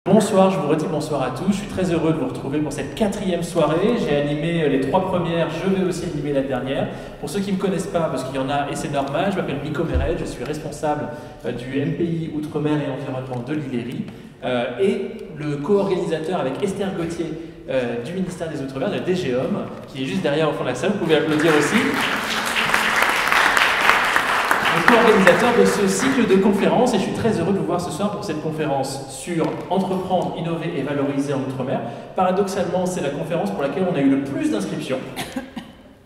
Bonsoir, je vous redis bonsoir à tous. Je suis très heureux de vous retrouver pour cette 4e soirée. J'ai animé les 3 premières, je vais aussi animer la dernière. Pour ceux qui ne me connaissent pas, parce qu'il y en a et c'est normal, je m'appelle Miko Meret, je suis responsable du MPI Outre-mer et Environnement de l'Ilérie et le co-organisateur avec Esther Gauthier du ministère des Outre-mer, de la DGOM, qui est juste derrière au fond de la salle. Vous pouvez applaudir aussi. Le co-organisateur de ce cycle de conférences, et je suis très heureux de vous voir ce soir pour cette conférence sur entreprendre, innover et valoriser en Outre-mer. Paradoxalement, c'est la conférence pour laquelle on a eu le plus d'inscriptions,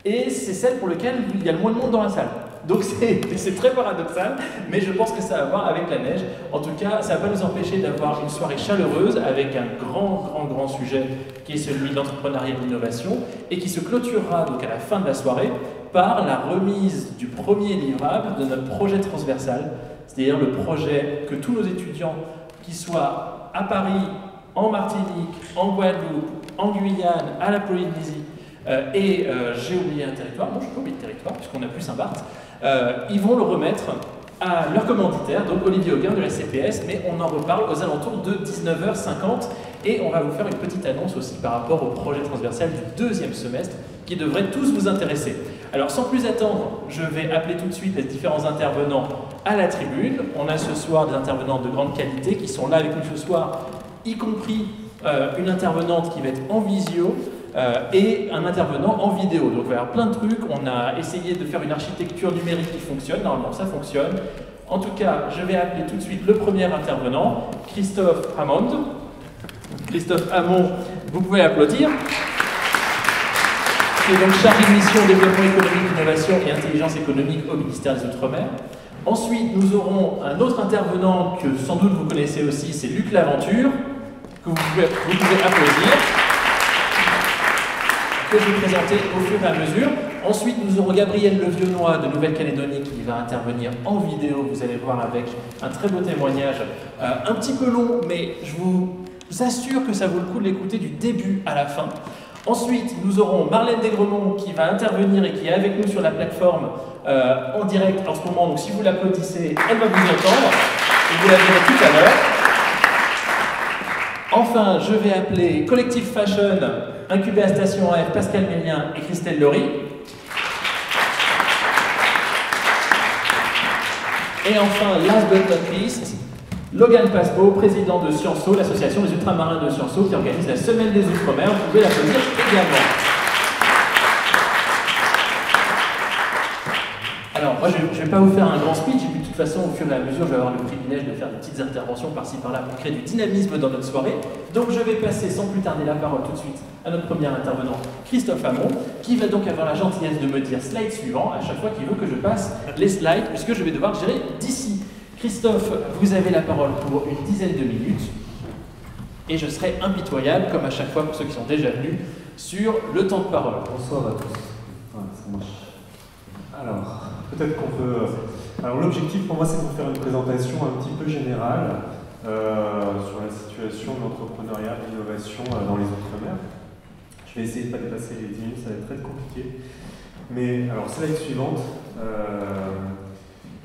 et c'est celle pour laquelle il y a le moins de monde dans la salle. Donc c'est très paradoxal, mais je pense que ça a à voir avec la neige. En tout cas, ça ne va pas nous empêcher d'avoir une soirée chaleureuse avec un grand sujet qui est celui de l'entrepreneuriat et de l'innovation, et qui se clôturera donc à la fin de la soirée par la remise du premier livrable de notre projet transversal, c'est-à-dire le projet que tous nos étudiants, qu'ils soient à Paris, en Martinique, en Guadeloupe, en Guyane, à la Polynésie, j'ai oublié un territoire, non je peux oublier le territoire puisqu'on n'a plus Saint-Barth, ils vont le remettre à leur commanditaire, donc Olivier Auguin de la CPS, mais on en reparle aux alentours de 19h50 et on va vous faire une petite annonce aussi par rapport au projet transversal du 2e semestre qui devrait tous vous intéresser. Alors sans plus attendre, je vais appeler tout de suite les différents intervenants à la tribune. On a ce soir des intervenants de grande qualité qui sont là avec nous ce soir, y compris une intervenante qui va être en visio et un intervenant en vidéo. Donc il va y avoir plein de trucs. On a essayé de faire une architecture numérique qui fonctionne. Normalement ça fonctionne. En tout cas, je vais appeler tout de suite le premier intervenant, Christophe Hammond. Christophe Hamon, vous pouvez applaudir. Qui est donc chargé de mission développement économique, innovation et intelligence économique au ministère des Outre-mer. Ensuite, nous aurons un autre intervenant que sans doute vous connaissez aussi, c'est Luc Laventure, que vous pouvez applaudir, que je vais présenter au fur et à mesure. Ensuite, nous aurons Gabriel Levionnois de Nouvelle-Calédonie qui va intervenir en vidéo, vous allez voir avec un très beau témoignage, un petit peu long, mais je vous assure que ça vaut le coup de l'écouter du début à la fin. Ensuite, nous aurons Marlène Desgremont qui va intervenir et qui est avec nous sur la plateforme en direct en ce moment. Donc si vous l'applaudissez, elle va vous entendre et vous la verrez tout à l'heure. Enfin, je vais appeler Collective Fashion, Incubé à Station F, Pascal Mélien et Christelle Laurie. Et enfin, last but not least, Logan Paspo, président de Sciences Po, l'association des ultramarins de Sciences Po, qui organise la Semaine des Outre-mer. Vous pouvez l'applaudir également. Alors, moi, je ne vais pas vous faire un grand speech, et puis de toute façon, au fur et à mesure, je vais avoir le privilège de faire des petites interventions par-ci par-là pour créer du dynamisme dans notre soirée. Donc, je vais passer sans plus tarder la parole tout de suite à notre premier intervenant, Christophe Hamon, qui va donc avoir la gentillesse de me dire slide suivant à chaque fois qu'il veut que je passe les slides, puisque je vais devoir gérer d'ici. Christophe, vous avez la parole pour une dizaine de minutes et je serai impitoyable, comme à chaque fois pour ceux qui sont déjà venus, sur le temps de parole. Bonsoir à tous. Voilà, ça marche. Alors, peut-être qu'on peut... Alors, l'objectif pour moi, c'est de vous faire une présentation un petit peu générale sur la situation de l'entrepreneuriat et de l'innovation dans les Outre-mer. Je vais essayer de ne pas dépasser les 10 minutes, ça va être très compliqué. Mais, alors, slide suivante.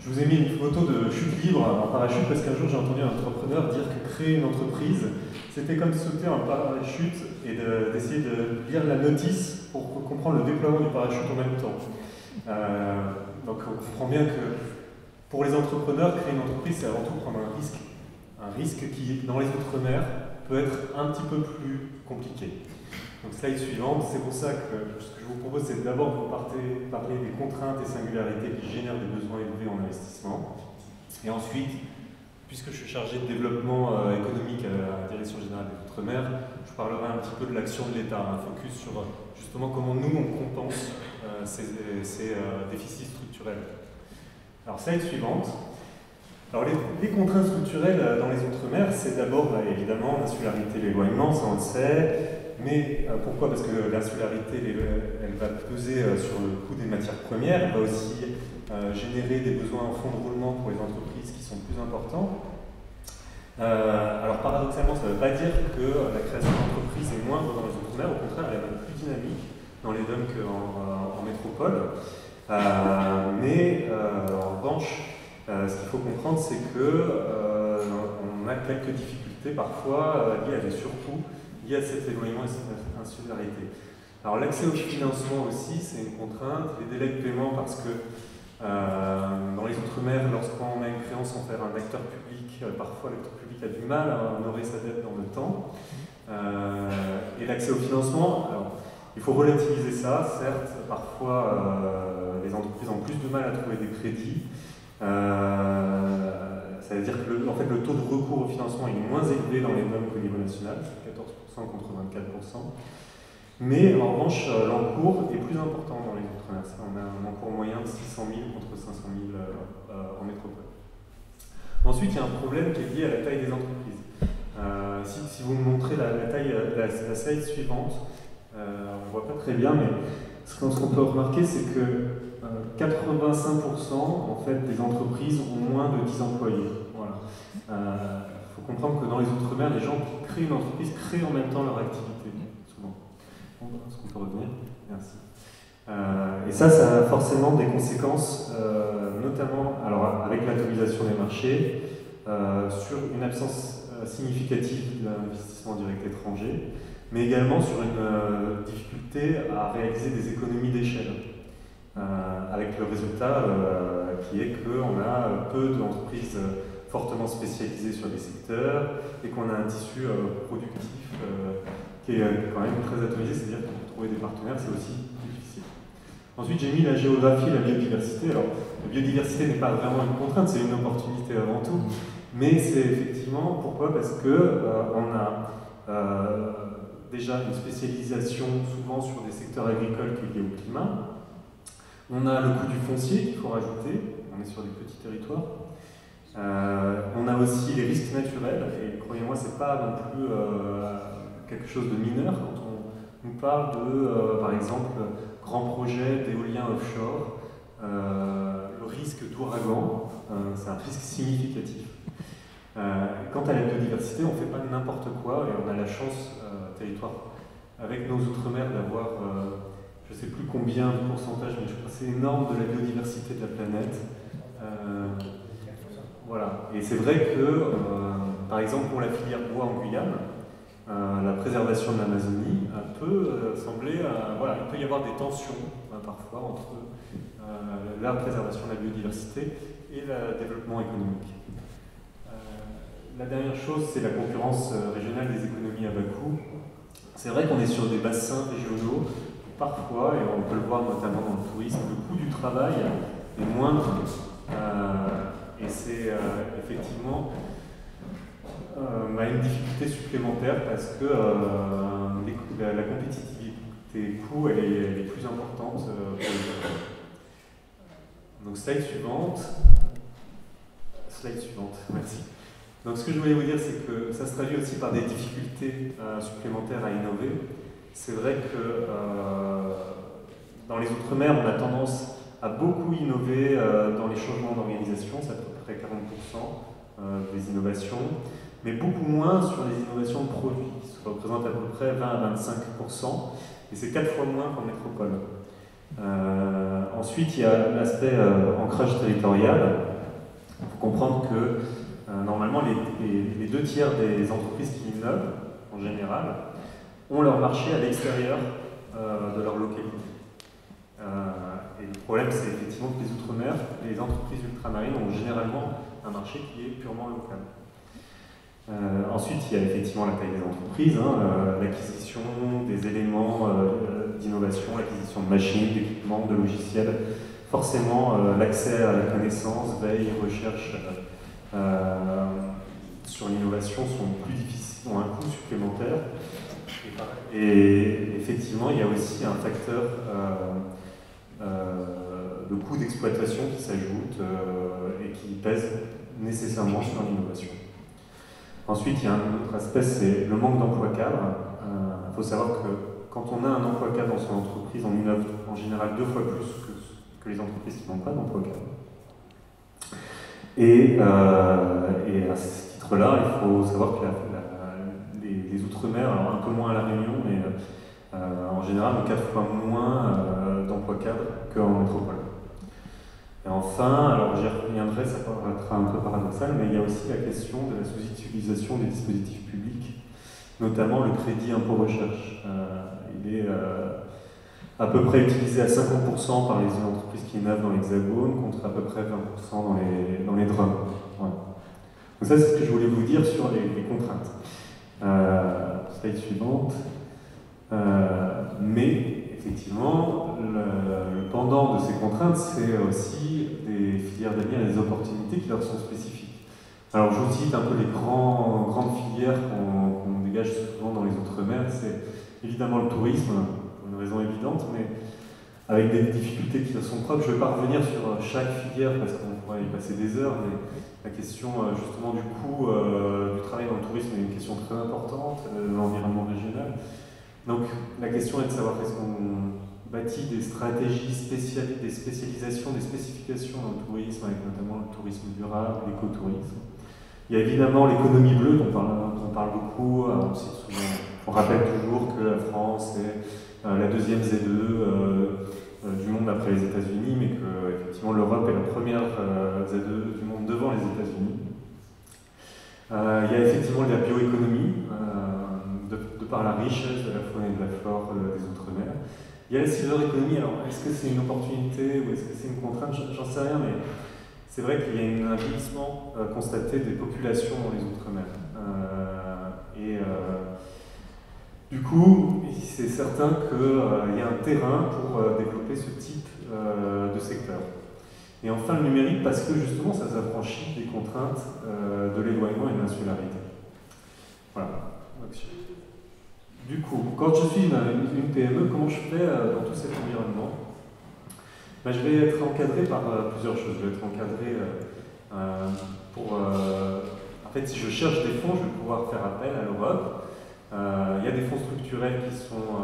Je vous ai mis une photo de chute libre en parachute parce qu'un jour j'ai entendu un entrepreneur dire que créer une entreprise, c'était comme sauter un parachute et d'essayer de lire la notice pour comprendre le déploiement du parachute en même temps. Donc on comprend bien que pour les entrepreneurs, créer une entreprise, c'est avant tout prendre un risque. Un risque qui, dans les Outre-mer, peut être un petit peu plus compliqué. Donc slide suivante, c'est pour ça que ce que je vous propose, c'est d'abord vous parler des contraintes et singularités qui génèrent des besoins élevés en investissement. Et ensuite, puisque je suis chargé de développement économique à la Direction Générale des Outre-mer, je parlerai un petit peu de l'action de l'État, un focus sur justement comment nous on compense ces déficits structurels. Alors slide suivante. Alors les contraintes structurelles dans les Outre-mer, c'est d'abord évidemment l'insularité, l'éloignement, ça on le sait. Mais pourquoi? Parce que l'insularité, elle va peser sur le coût des matières premières, elle va aussi générer des besoins en fonds de roulement pour les entreprises qui sont plus importants. Alors paradoxalement, ça ne veut pas dire que la création d'entreprises est moindre dans les Outre-mer, au contraire, elle est même plus dynamique dans les DOM qu'en métropole. Mais en revanche, ce qu'il faut comprendre, c'est que on a quelques difficultés parfois liées à des surcoûts, liées à cet éloignement et cette insularité. Alors l'accès au financement aussi, c'est une contrainte, les délais de paiement parce que dans les Outre-mer, lorsqu'on a une créance envers un acteur public, parfois l'acteur public a du mal à honorer sa dette dans le temps. Et l'accès au financement, alors, il faut relativiser ça, certes, parfois les entreprises ont plus de mal à trouver des crédits. Ça veut dire que en fait, le taux de recours au financement est moins élevé dans les NOM qu'au niveau national, c'est 14% contre 24%. Mais en revanche, l'encours est plus important dans les Outre-mer. On a un encours moyen de 600 000 contre 500 000 en métropole. Ensuite, il y a un problème qui est lié à la taille des entreprises. Si vous me montrez la slide suivante, on ne voit pas très bien, mais ce qu'on peut remarquer, c'est que 85% en fait, des entreprises ont moins de 10 employés. Voilà. Faut comprendre que dans les Outre-mer, les gens qui créent une entreprise créent en même temps leur activité. Souvent. Est-ce qu'on peut revenir? Merci. Et ça a forcément des conséquences, notamment alors, avec l'atomisation des marchés, sur une absence significative d'investissement direct étranger, mais également sur une difficulté à réaliser des économies d'échelle. Avec le résultat qui est qu'on a peu d'entreprises fortement spécialisées sur des secteurs et qu'on a un tissu productif qui est quand même très atomisé, c'est-à-dire que pour trouver des partenaires, c'est aussi difficile. Ensuite, j'ai mis la géographie et la biodiversité. Alors, la biodiversité n'est pas vraiment une contrainte, c'est une opportunité avant tout, mais c'est effectivement, pourquoi? Parce qu'on a déjà une spécialisation souvent sur des secteurs agricoles qui est liés au climat. On a le coût du foncier qu'il faut rajouter, on est sur des petits territoires. On a aussi les risques naturels, et croyez-moi, c'est pas non plus quelque chose de mineur quand on nous parle de, par exemple, grands projets d'éolien offshore. Le risque d'ouragan, c'est un risque significatif. Quant à la biodiversité, on ne fait pas n'importe quoi, et on a la chance, territoire, avec nos Outre-mer, d'avoir je ne sais plus combien de pourcentage, mais je crois que c'est énorme de la biodiversité de la planète. Voilà. Et c'est vrai que, par exemple, pour la filière bois en Guyane, la préservation de l'Amazonie peut sembler, voilà, il peut y avoir des tensions parfois entre la préservation de la biodiversité et le développement économique. La dernière chose, c'est la concurrence régionale des économies à bas coût. C'est vrai qu'on est sur des bassins régionaux. Parfois, et on peut le voir notamment dans le tourisme, le coût du travail est moindre et c'est effectivement une difficulté supplémentaire parce que la compétitivité coût elle est plus importante pour les gens. Donc slide suivante, merci. Donc ce que je voulais vous dire, c'est que ça se traduit aussi par des difficultés supplémentaires à innover. C'est vrai que dans les Outre-mer, on a tendance à beaucoup innover dans les changements d'organisation, c'est à peu près 40% des innovations, mais beaucoup moins sur les innovations de produits, qui se représentent à peu près 20 à 25%, et c'est 4 fois moins qu'en métropole. Ensuite, il y a l'aspect ancrage territorial. Il faut comprendre que normalement, les 2 tiers des entreprises qui innovent, en général, ont leur marché à l'extérieur de leur localité. Et le problème, c'est effectivement que les Outre-mer, les entreprises ultramarines ont généralement un marché qui est purement local. Ensuite, il y a effectivement la taille des entreprises, l'acquisition des éléments d'innovation, l'acquisition de machines, d'équipements, de logiciels. Forcément, l'accès à la connaissance, veille, recherche sur l'innovation sont plus difficiles, ont un coût supplémentaire. Et effectivement, il y a aussi un facteur de coût d'exploitation qui s'ajoute et qui pèse nécessairement sur l'innovation. Ensuite, il y a un autre aspect, c'est le manque d'emploi cadre. Il faut savoir que quand on a un emploi cadre dans son entreprise, on innove en général 2 fois plus que les entreprises qui n'ont pas d'emploi cadre. Et à ce titre-là, il faut savoir que les Outre-mer, alors un peu moins à La Réunion, mais en général, ont 4 fois moins d'emplois cadres qu'en métropole. Et enfin, alors j'y reviendrai, ça paraîtra un peu paradoxal, mais il y a aussi la question de la sous-utilisation des dispositifs publics, notamment le crédit impôt recherche. Il est à peu près utilisé à 50% par les entreprises qui innovent dans l'Hexagone, contre à peu près 20% dans les DROM. Voilà. Donc ça, c'est ce que je voulais vous dire sur les contraintes. Slide suivante. Mais effectivement, le pendant de ces contraintes, c'est aussi des filières d'avenir et des opportunités qui leur sont spécifiques. Alors je vous cite un peu les grandes filières qu'on dégage souvent dans les Outre-mer. C'est évidemment le tourisme, pour une raison évidente, mais avec des difficultés qui leur sont propres. Je ne vais pas revenir sur chaque filière parce qu'on pourrait y passer des heures, mais la question justement du coût du travail dans le tourisme est une question très importante, l'environnement régional. Donc la question est de savoir est-ce qu'on bâtit des stratégies spéciales, des spécialisations, des spécifications dans le tourisme, avec notamment le tourisme durable, l'écotourisme. Il y a évidemment l'économie bleue dont on parle beaucoup, on rappelle toujours que la France est la deuxième ZE du monde après les États-Unis, mais que effectivement l'Europe est la première ZE du monde devant les États-Unis. Il y a effectivement la bioéconomie, de par la richesse de la faune et de la flore des Outre-mer. Il y a la silver economy. Alors est-ce que c'est une opportunité ou est-ce que c'est une contrainte? J'en sais rien, mais c'est vrai qu'il y a un vieillissement constaté des populations dans les Outre-mer. Du coup, c'est certain qu'il y a un terrain pour développer ce type de secteur. Et enfin, le numérique, parce que justement, ça s'affranchit des contraintes de l'éloignement et de l'insularité. Voilà. Du coup, quand je suis une PME, comment je fais dans tout cet environnement? Ben, je vais être encadré par plusieurs choses. Je vais être encadré en fait, si je cherche des fonds, je vais pouvoir faire appel à l'Europe. Il y a des fonds structurels qui sont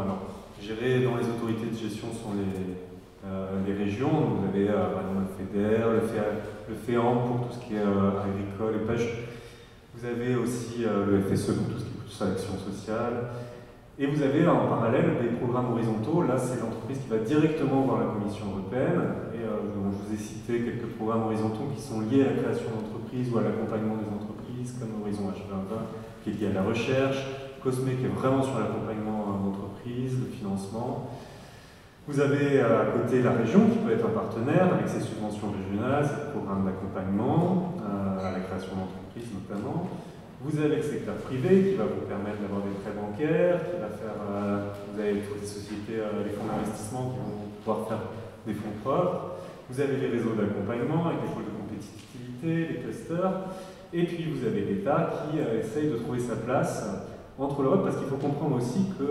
gérés dans les autorités de gestion, sont les régions. Donc vous avez par exemple le FEDER, le FEAMP pour tout ce qui est agricole et pêche. Vous avez aussi le FSE pour tout ce qui est plus action sociale. Et vous avez en parallèle des programmes horizontaux. Là, c'est l'entreprise qui va directement voir la Commission européenne. Et je vous ai cité quelques programmes horizontaux qui sont liés à la création d'entreprises ou à l'accompagnement des entreprises, comme Horizon H2020, qui est lié à la recherche, COSME qui est vraiment sur l'accompagnement d'entreprises, le financement. Vous avez à côté la région qui peut être un partenaire avec ses subventions régionales, ses programmes d'accompagnement, à la création d'entreprises notamment. Vous avez le secteur privé qui va vous permettre d'avoir des prêts bancaires, qui va faire, vous avez toutes les sociétés, les fonds d'investissement qui vont pouvoir faire des fonds propres. Vous avez les réseaux d'accompagnement avec les pôles de compétitivité, les clusters. Et puis vous avez l'État qui essaye de trouver sa place entre l'Europe, parce qu'il faut comprendre aussi que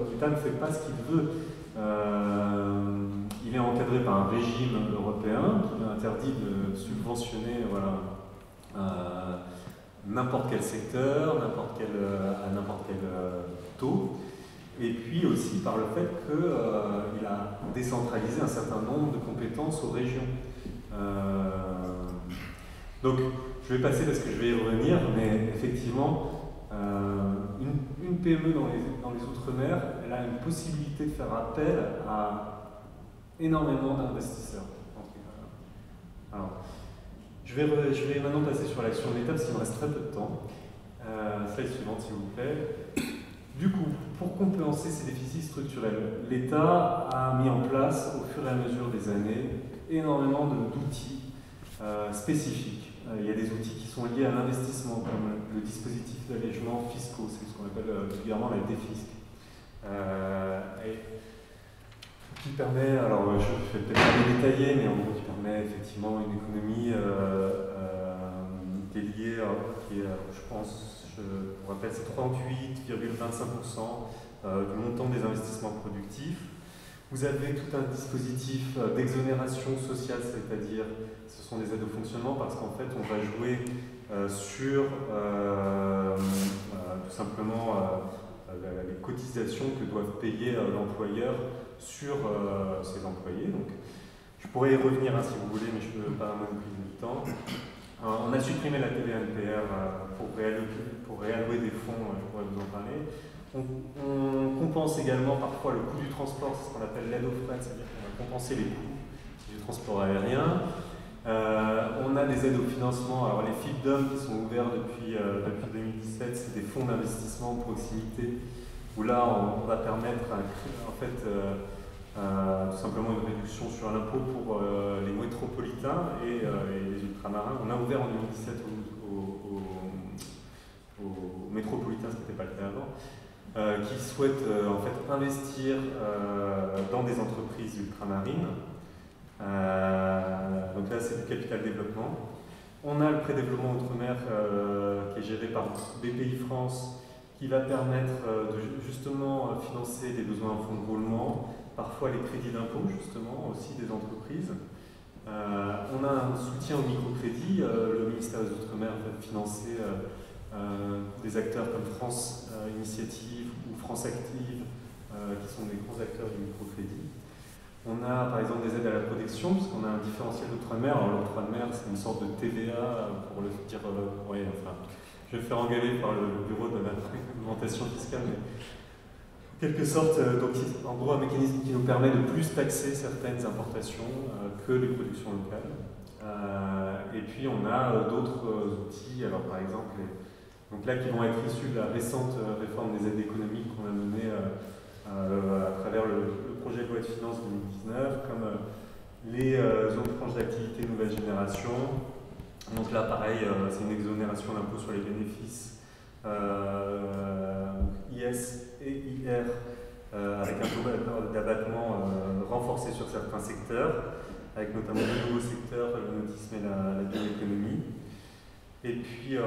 l'État ne fait pas ce qu'il veut. Il est encadré par un régime européen qui interdit de subventionner n'importe quel secteur, à n'importe quel taux, et puis aussi par le fait qu'il a décentralisé un certain nombre de compétences aux régions. Donc, je vais passer parce que je vais y revenir, mais effectivement, une PME dans les Outre-mer, elle a une possibilité de faire appel à énormément d'investisseurs. Alors, je vais maintenant passer sur l'action de l'État parce qu'il me reste très peu de temps. Slide suivante, s'il vous plaît. Du coup, pour compenser ces déficits structurels, l'État a mis en place, au fur et à mesure des années, énormément d'outils spécifiques. Il y a des outils qui sont liés à l'investissement, comme le dispositif d'allègement fiscaux, c'est ce qu'on appelle vulgairement la défisque. Qui permet, alors je ne vais peut-être pas les détailler, mais en gros qui permet effectivement une économie qui est liée, je pense, je vous rappelle, c'est 38,25% du montant des investissements productifs. Vous avez tout un dispositif d'exonération sociale, c'est-à-dire ce sont des aides au fonctionnement parce qu'en fait on va jouer sur tout simplement les cotisations que doivent payer l'employeur sur ses employés. Donc, je pourrais y revenir si vous voulez, mais je ne peux pas monopoliser du temps. On a supprimé la TVA-NPR pour réallouer des fonds, je pourrais vous en parler. On compense également parfois le coût du transport, c'est ce qu'on appelle l'aide aux frais, c'est-à-dire qu'on va compenser les coûts du transport aérien. On a des aides au financement. Alors les FIPDOM qui sont ouverts depuis 2017, c'est des fonds d'investissement de proximité où là on va permettre en fait tout simplement une réduction sur l'impôt pour les métropolitains et les ultramarins. On a ouvert en 2017 aux métropolitains, ce qui n'était pas le cas avant, qui souhaitent en fait investir dans des entreprises ultramarines. Donc là, c'est du capital développement. On a le pré-développement outre-mer qui est géré par BPI France, qui va permettre de justement financer des besoins en fonds de roulement, parfois les crédits d'impôt justement aussi des entreprises. On a un soutien au microcrédit. Le ministère des Outre-mer va financer des acteurs comme France Initiative ou France Active, qui sont des grands acteurs du microcrédit. On a par exemple des aides à la protection, puisqu'on a un différentiel d'outre-mer. Alors l'outre-mer, c'est une sorte de TVA, pour le dire, ouais, enfin, je vais me faire engueuler par le bureau de la réglementation fiscale, mais en quelque sorte, donc, en gros, un mécanisme qui nous permet de plus taxer certaines importations que les productions locales. Et puis on a d'autres outils, alors par exemple, donc là qui vont être issus de la récente réforme des aides économiques qu'on a menée à travers le projet de loi de finances 2019, comme les autres tranches d'activité nouvelle génération. Donc là, pareil, c'est une exonération d'impôt sur les bénéfices, IS et IR, avec un taux d'abattement renforcé sur certains secteurs, avec notamment de nouveaux secteurs, le nautisme et la bioéconomie. Et puis,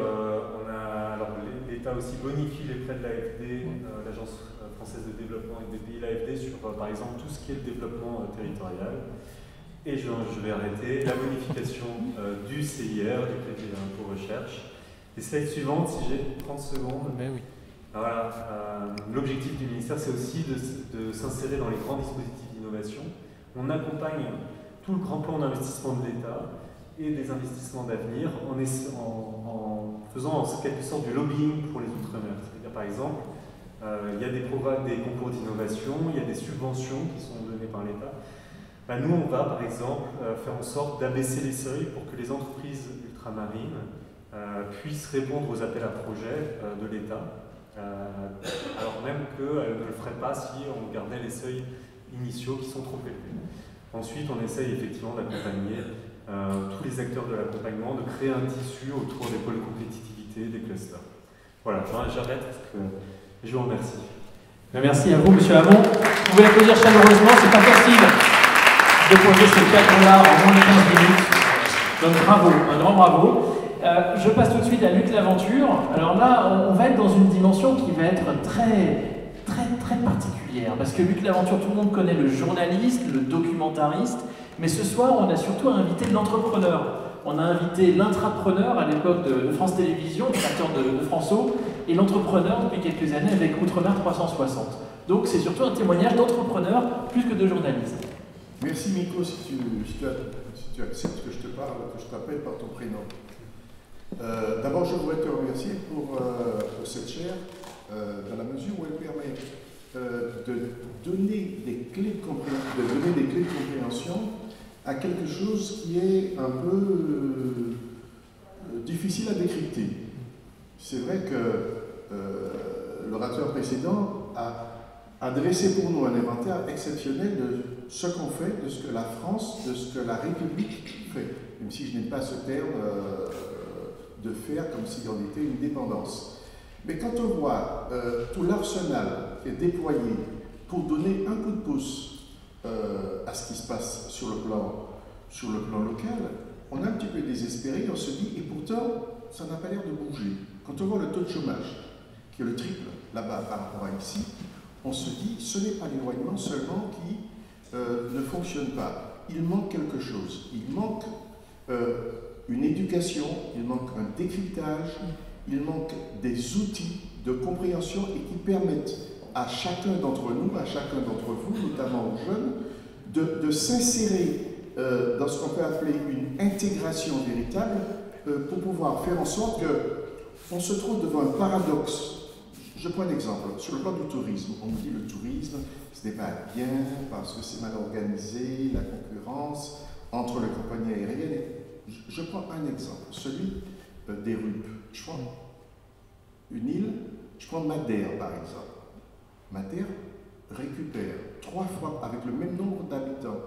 l'État aussi bonifie les prêts de l'AFD, l'Agence française de développement et des pays l'AFD, sur par exemple tout ce qui est le développement territorial. Et je vais arrêter. La bonification du CIR, du crédit d'impôt recherche. Et slide suivante, si j'ai 30 secondes. Mais oui. Voilà. L'objectif du ministère, c'est aussi de s'insérer dans les grands dispositifs d'innovation. On accompagne tout le grand plan d'investissement de l'État et des investissements d'avenir en faisant en quelque sorte du lobbying pour les Outre-mer. C'est-à-dire, par exemple, il y a des programmes, des concours d'innovation, il y a des subventions qui sont données par l'État. Nous, on va, par exemple, faire en sorte d'abaisser les seuils pour que les entreprises ultramarines puissent répondre aux appels à projets de l'État, alors même qu'elles ne le feraient pas si on gardait les seuils initiaux qui sont trop élevés. Ensuite, on essaye effectivement d'accompagner tous les acteurs de l'accompagnement, de créer un tissu autour des pôles de compétitivité, des clusters. Voilà, j'arrête parce que je vous remercie. Merci à vous, Monsieur Hamon. Vous pouvez applaudir chaleureusement, c'est pas facile de poser ce cadre-là en moins de 15 minutes. Donc bravo, un grand bravo. Je passe tout de suite à Luc Laventure. Alors là, on va être dans une dimension qui va être très particulière. Parce que Luc Laventure, tout le monde connaît le journaliste, le documentariste. Mais ce soir, on a surtout invité l'entrepreneur. On a invité l'intrapreneur à l'époque de France Télévisions, créateur de François, et l'entrepreneur depuis quelques années avec Outre-mer 360. Donc c'est surtout un témoignage d'entrepreneur plus que de journaliste. Merci Miko, si tu acceptes que je te parle, que je t'appelle par ton prénom. D'abord, je voudrais te remercier pour cette chaire, dans la mesure où elle permet de donner des clés de compréhension à quelque chose qui est un peu difficile à décrypter. C'est vrai que l'orateur précédent a dressé pour nous un inventaire exceptionnel de ce qu'on fait, de ce que la France, de ce que la République fait, même si je n'aime pas ce terme de faire comme si on était une dépendance. Mais quand on voit tout l'arsenal qui est déployé pour donner un coup de pouce à ce qui se passe sur le plan local, on est un petit peu désespéré, on se dit, et pourtant, ça n'a pas l'air de bouger. Quand on voit le taux de chômage, qui est le triple là-bas par rapport à ici, on se dit, ce n'est pas l'éloignement seulement qui ne fonctionne pas. Il manque quelque chose. Il manque une éducation, il manque un décryptage, il manque des outils de compréhension et qui permettent à chacun d'entre nous, à chacun d'entre vous, notamment aux jeunes, de s'insérer dans ce qu'on peut appeler une intégration véritable pour pouvoir faire en sorte qu'on se trouve devant un paradoxe. Je prends un exemple. Sur le plan du tourisme, on nous dit le tourisme, ce n'est pas bien parce que c'est mal organisé, la concurrence entre les compagnies aériennes. Je prends un exemple, celui des RUP. Je prends une île, je prends Madère par exemple. Madère récupère 3 fois, avec le même nombre d'habitants,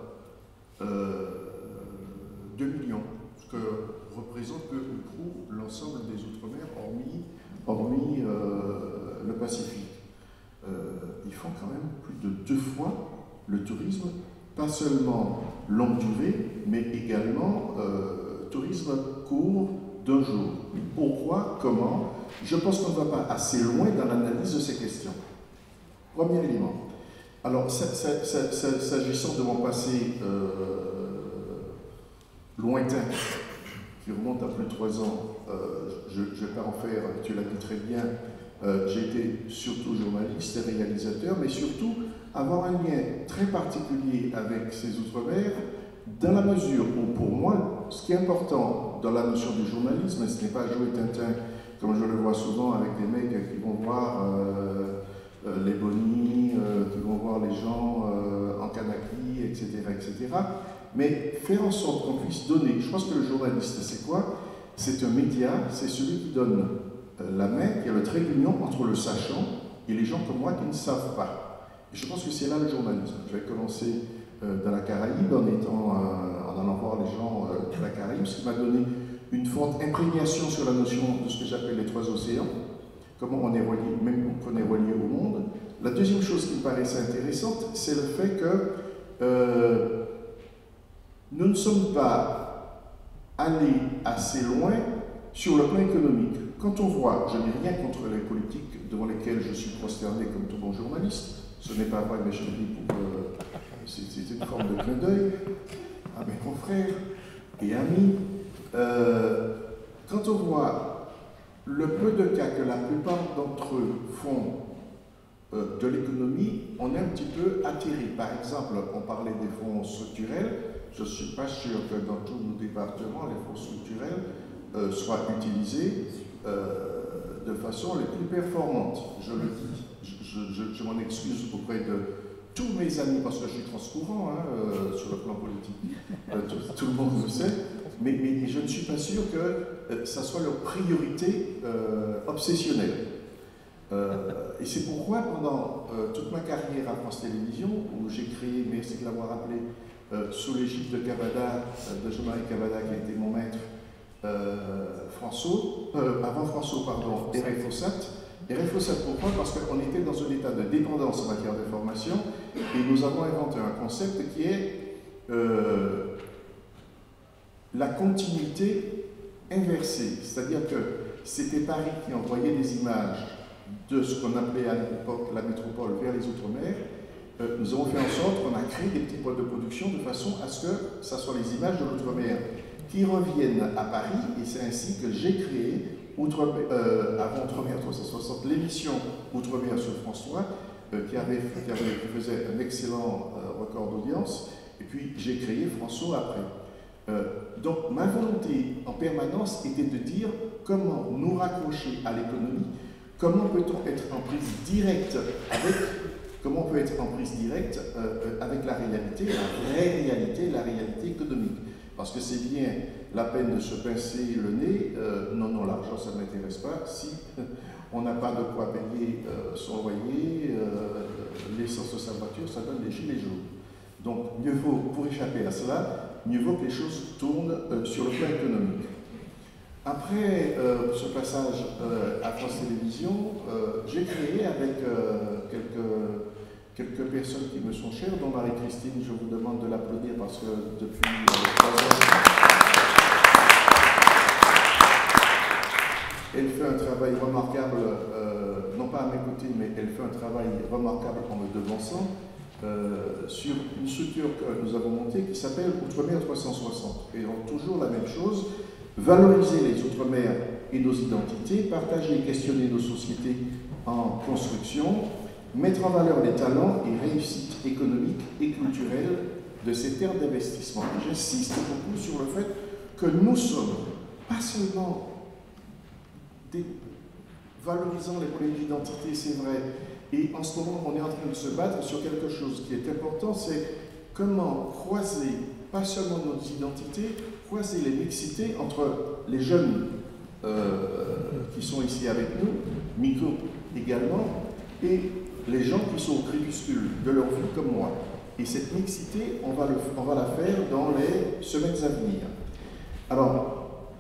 2 millions, ce que représente peu ou prou l'ensemble des Outre-mer, hormis le Pacifique. Ils font quand même plus de 2 fois le tourisme, pas seulement longue durée, mais également tourisme court d'un jour. Pourquoi? Comment? Je pense qu'on ne va pas assez loin dans l'analyse de ces questions. Premier élément. Alors, s'agissant de mon passé lointain, qui remonte à plus de 3 ans, je ne vais pas en faire, tu l'as dit très bien, j'ai été surtout journaliste et réalisateur, mais surtout avoir un lien très particulier avec ces Outre-mer, dans la mesure où, pour moi, ce qui est important dans la notion du journalisme, ce n'est pas jouer Tintin, comme je le vois souvent avec des mecs qui vont voir les Bonnie, qui vont voir les gens en Kanaki, etc., etc., mais faire en sorte qu'on puisse donner. Je pense que le journaliste, c'est quoi? C'est un média, c'est celui qui donne la main, qui a le trait d'union entre le sachant et les gens comme moi qui ne savent pas. Et je pense que c'est là le journalisme. Je vais commencer dans la Caraïbe en allant voir les gens de la Caraïbe, ce qui m'a donné une forte imprégnation sur la notion de ce que j'appelle les 3 océans, comment on est relié, même qu'on est relié au monde. La deuxième chose qui me paraissait intéressante, c'est le fait que nous ne sommes pas allés assez loin sur le plan économique. Quand on voit, je n'ai rien contre les politiques devant lesquelles je suis prosterné comme tout bon journaliste, ce n'est pas vrai, mais je le dis pour... c'est une forme de clin d'œil à mes confrères et amis. Quand on voit le peu de cas que la plupart d'entre eux font de l'économie, on est un petit peu attiré. Par exemple, on parlait des fonds structurels. Je ne suis pas sûr que dans tous nos départements, les fonds structurels soient utilisés de façon les plus performantes. Je le dis. Je m'en excuse auprès de tous mes amis, parce que je suis transcourant sur le plan politique. Tout le monde le sait. Mais je ne suis pas sûr que ça soit leur priorité obsessionnelle. Et c'est pourquoi, pendant toute ma carrière à France Télévisions, où j'ai créé, merci de l'avoir appelé, sous l'égide de Cavada, de Jean-Marie Cavada, qui a été mon maître, avant François, pardon, RFOSAT, pourquoi? Parce qu'on était dans un état de dépendance en matière d'information, et nous avons inventé un concept qui est la continuité inversée. C'est-à-dire que c'était Paris qui envoyait des images de ce qu'on appelait à l'époque la métropole vers les Outre-mer. Nous avons fait en sorte qu'on a créé des petits pôles de production de façon à ce que ce soit les images de l'Outre-mer qui reviennent à Paris, et c'est ainsi que j'ai créé avant Outre-mer 360 l'émission Outre-mer sur France 3 qui faisait un excellent record d'audience, et puis j'ai créé François après. Donc ma volonté en permanence était de dire comment nous raccrocher à l'économie, comment peut-on être en prise directe avec, comment on peut être en prise directe avec la réalité, la vraie réalité, la réalité économique. Parce que c'est bien la peine de se pincer le nez, non, l'argent ça ne m'intéresse pas, si on n'a pas de quoi payer son loyer, l'essence de sa voiture, ça donne des gilets jaunes. Donc mieux vaut, pour échapper à cela, mieux vaut que les choses tournent sur le plan économique. Après ce passage à France Télévisions, j'ai créé avec quelques personnes qui me sont chères, dont Marie-Christine, je vous demande de l'applaudir parce que depuis 3 ans, elle fait un travail remarquable, non pas à mes côtés, mais elle fait un travail remarquable en me devançant, sur une structure que nous avons montée qui s'appelle Outre-mer 360. Et donc toujours la même chose, valoriser les Outre-mer et nos identités, partager et questionner nos sociétés en construction, mettre en valeur les talents et réussites économiques et culturelles de ces terres d'investissement. J'insiste beaucoup sur le fait que nous sommes pas seulement valorisant les problèmes d'identité, c'est vrai, et en ce moment on est en train de se battre sur quelque chose qui est important, c'est comment croiser pas seulement nos identités, croiser les mixités entre les jeunes qui sont ici avec nous, Miko également, et les gens qui sont au crépuscule de leur vie comme moi. Et cette mixité, on va la faire dans les semaines à venir. Alors,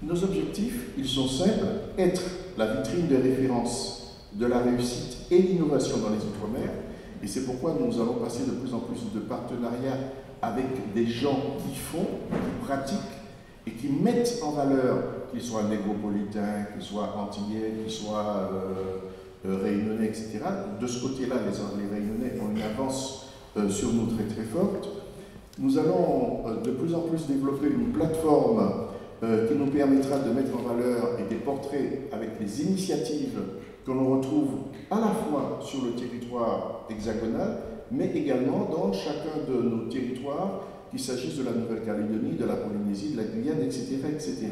nos objectifs, ils sont simples, être la vitrine de référence de la réussite et l'innovation dans les Outre-mer. Et c'est pourquoi nous allons passer de plus en plus de partenariats avec des gens qui font, qui pratiquent et qui mettent en valeur, qu'ils soient négropolitains, qu'ils soient antillais, qu'ils soient réunionnais, etc. De ce côté-là, les réunionnais ont une avance sur nous très très forte. Nous allons de plus en plus développer une plateforme qui nous permettra de mettre en valeur et des portraits avec les initiatives que l'on retrouve à la fois sur le territoire hexagonal, mais également dans chacun de nos territoires, qu'il s'agisse de la Nouvelle-Calédonie, de la Polynésie, de la Guyane, etc., etc.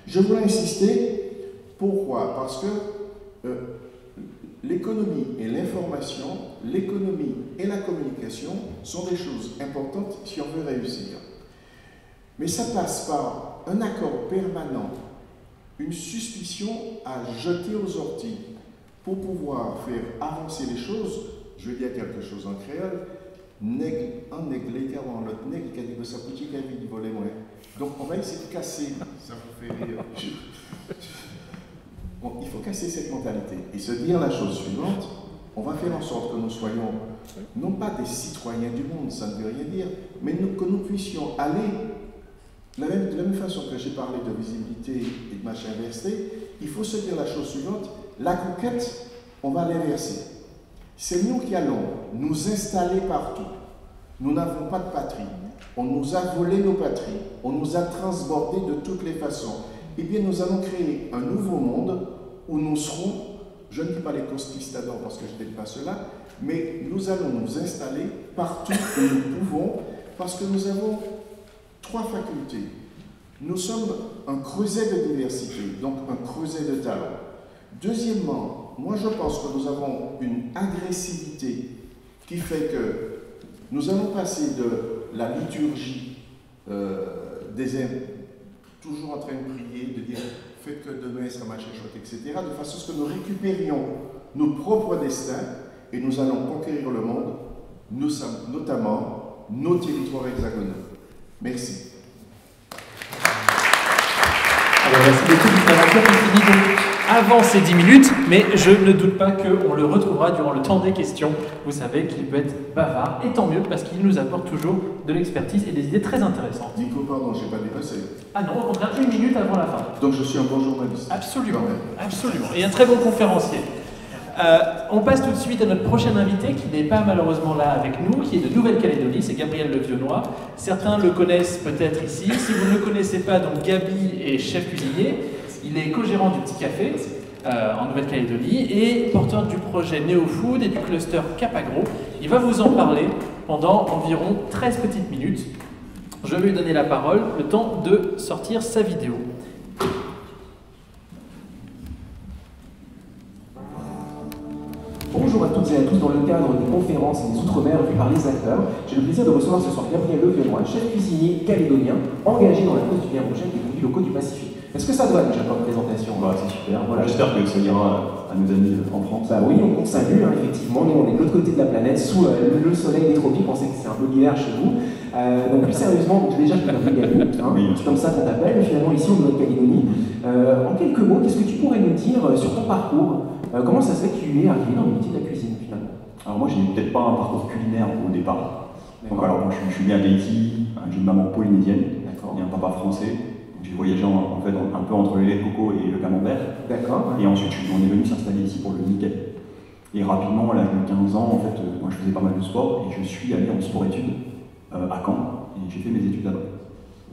Je voulais insister, pourquoi? Parce que l'économie et l'information, l'économie et la communication sont des choses importantes si on veut réussir. Mais ça passe par un accord permanent, une suspicion à jeter aux orties pour pouvoir faire avancer les choses. Je vais dire quelque chose en créole. En nègre, car l'autre nègre qui a dit que sa petite vie du volet moins. Donc on va essayer de casser, ça vous fait rire. Bon, il faut casser cette mentalité et se dire la chose suivante. On va faire en sorte que nous soyons non pas des citoyens du monde, ça ne veut rien dire, mais que nous puissions aller de la même façon que j'ai parlé de visibilité et de machin inversé. Il faut se dire la chose suivante. La conquête, on va l'inverser. C'est nous qui allons nous installer partout. Nous n'avons pas de patrie. On nous a volé nos patries. On nous a transbordés de toutes les façons. Eh bien, nous allons créer un nouveau monde où nous serons, je ne dis pas les conquistadors parce que je n'aime pas cela, mais nous allons nous installer partout où nous pouvons parce que nous avons 3 facultés. Nous sommes un creuset de diversité, donc un creuset de talent. Deuxièmement, moi je pense que nous avons une agressivité qui fait que nous allons passer de la liturgie toujours en train de prier, de dire faites que demain sera ma chouette, etc., de façon à ce que nous récupérions nos propres destins et nous allons conquérir le monde, notamment nos territoires hexagonaux. Merci. Alors, merci beaucoup, Mr. Vainqueur, qui finit donc avant ces 10 minutes, mais je ne doute pas qu'on le retrouvera durant le temps des questions. Vous savez qu'il peut être bavard, et tant mieux, parce qu'il nous apporte toujours de l'expertise et des idées très intéressantes. Nico, pardon, je n'ai pas dépassé. Ah non, au contraire, 1 minute avant la fin. Donc je suis un bon journaliste. Absolument, absolument. Et un très bon conférencier. On passe tout de suite à notre prochain invité qui n'est pas malheureusement là avec nous, qui est de Nouvelle-Calédonie, c'est Gabriel Levionnois. Certains le connaissent peut-être ici. Si vous ne le connaissez pas, donc Gabi est chef cuisinier. Il est co-gérant du Petit Café en Nouvelle-Calédonie et porteur du projet NeoFood et du cluster Capagro. Il va vous en parler pendant environ 13 petites minutes. Je vais lui donner la parole, le temps de sortir sa vidéo. Bonjour à toutes et à tous. Dans le cadre des conférences et des Outre-mer vues par les acteurs, j'ai le plaisir de recevoir ce soir Gabriel Levionnois, chef cuisinier calédonien, engagé dans la cause du bien rouget des produits locaux du Pacifique. Est-ce que ça doit déjà comme présentation? C'est super, voilà. J'espère que ça ira à nos amis en France. Bah oui, on salue, hein, effectivement. Nous, on est de l'autre côté de la planète, sous le soleil des tropiques. On sait que c'est un peu l'hiver chez vous. Donc, plus sérieusement, déjà, je peux t'appeler Gabi, hein, Oui. c'est comme ça qu'on t'appelle, mais finalement, ici, en Nouvelle-Calédonie. En quelques mots, qu'est-ce que tu pourrais nous dire sur ton parcours? Comment ça se fait que tu es arrivé dans le métier de la cuisine, finalement? Alors, moi, j'ai peut-être pas un parcours culinaire au départ. Donc, alors, moi, je suis né à Tahiti, j'ai une maman polynésienne et un papa français. J'ai voyagé en fait un peu entre le lait de coco et le camembert. D'accord. Et ensuite, on est venu s'installer ici pour le nickel. Et rapidement, à l'âge de 15 ans, en fait, moi je faisais pas mal de sport et je suis allé en sport-études à Caen et j'ai fait mes études là-bas.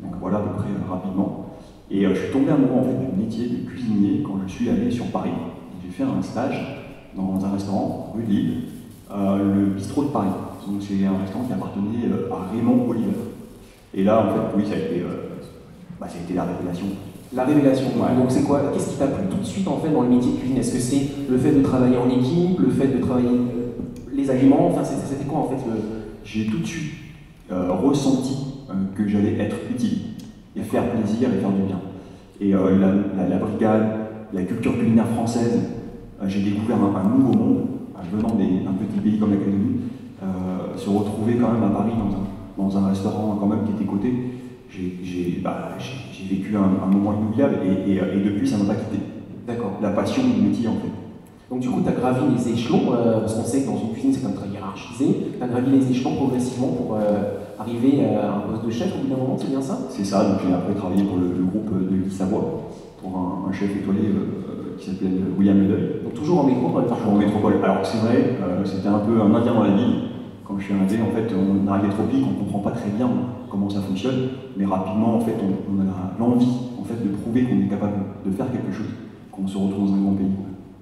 Donc voilà à peu près rapidement. Et je suis tombé amoureux en fait du métier de cuisinier quand je suis allé sur Paris. J'ai fait un stage dans un restaurant rue de Lille, le bistrot de Paris. Donc c'est un restaurant qui appartenait à Raymond Oliver. Et là, en fait, oui, ça a été la révélation. La révélation, ouais. Donc c'est quoi? Qu'est-ce qui t'a plu tout de suite en fait dans le métier de cuisine? Est-ce que c'est le fait de travailler en équipe, le fait de travailler les aliments? Enfin, c'était quoi en fait J'ai tout de suite ressenti que j'allais être utile. et faire plaisir et faire du bien. Et la brigade, la culture culinaire française, j'ai découvert un nouveau monde, venant d'un petit pays comme la Calédonie, se retrouver quand même à Paris dans un restaurant quand même qui était coté. J'ai vécu un moment inoubliable et depuis ça ne m'a pas quitté. D'accord. La passion du métier en fait. Donc du coup, tu as gravi les échelons, parce qu'on sait que dans une cuisine, c'est comme très hiérarchisé. Tu as gravi les échelons progressivement pour arriver à un poste de chef au bout d'un moment, c'est bien ça? C'est ça, donc j'ai après travaillé pour le groupe de Guy Savoie, pour un chef étoilé qui s'appelle William Ledeuil. Donc toujours en métropole? Toujours en métropole. Alors c'est vrai, c'était un peu un indien dans la ville. Quand je suis arrivé, en fait, on arrive des tropiques, on ne comprend pas très bien comment ça fonctionne, mais rapidement, en fait, on a l'envie en fait, de prouver qu'on est capable de faire quelque chose, qu'on se retrouve dans un grand pays.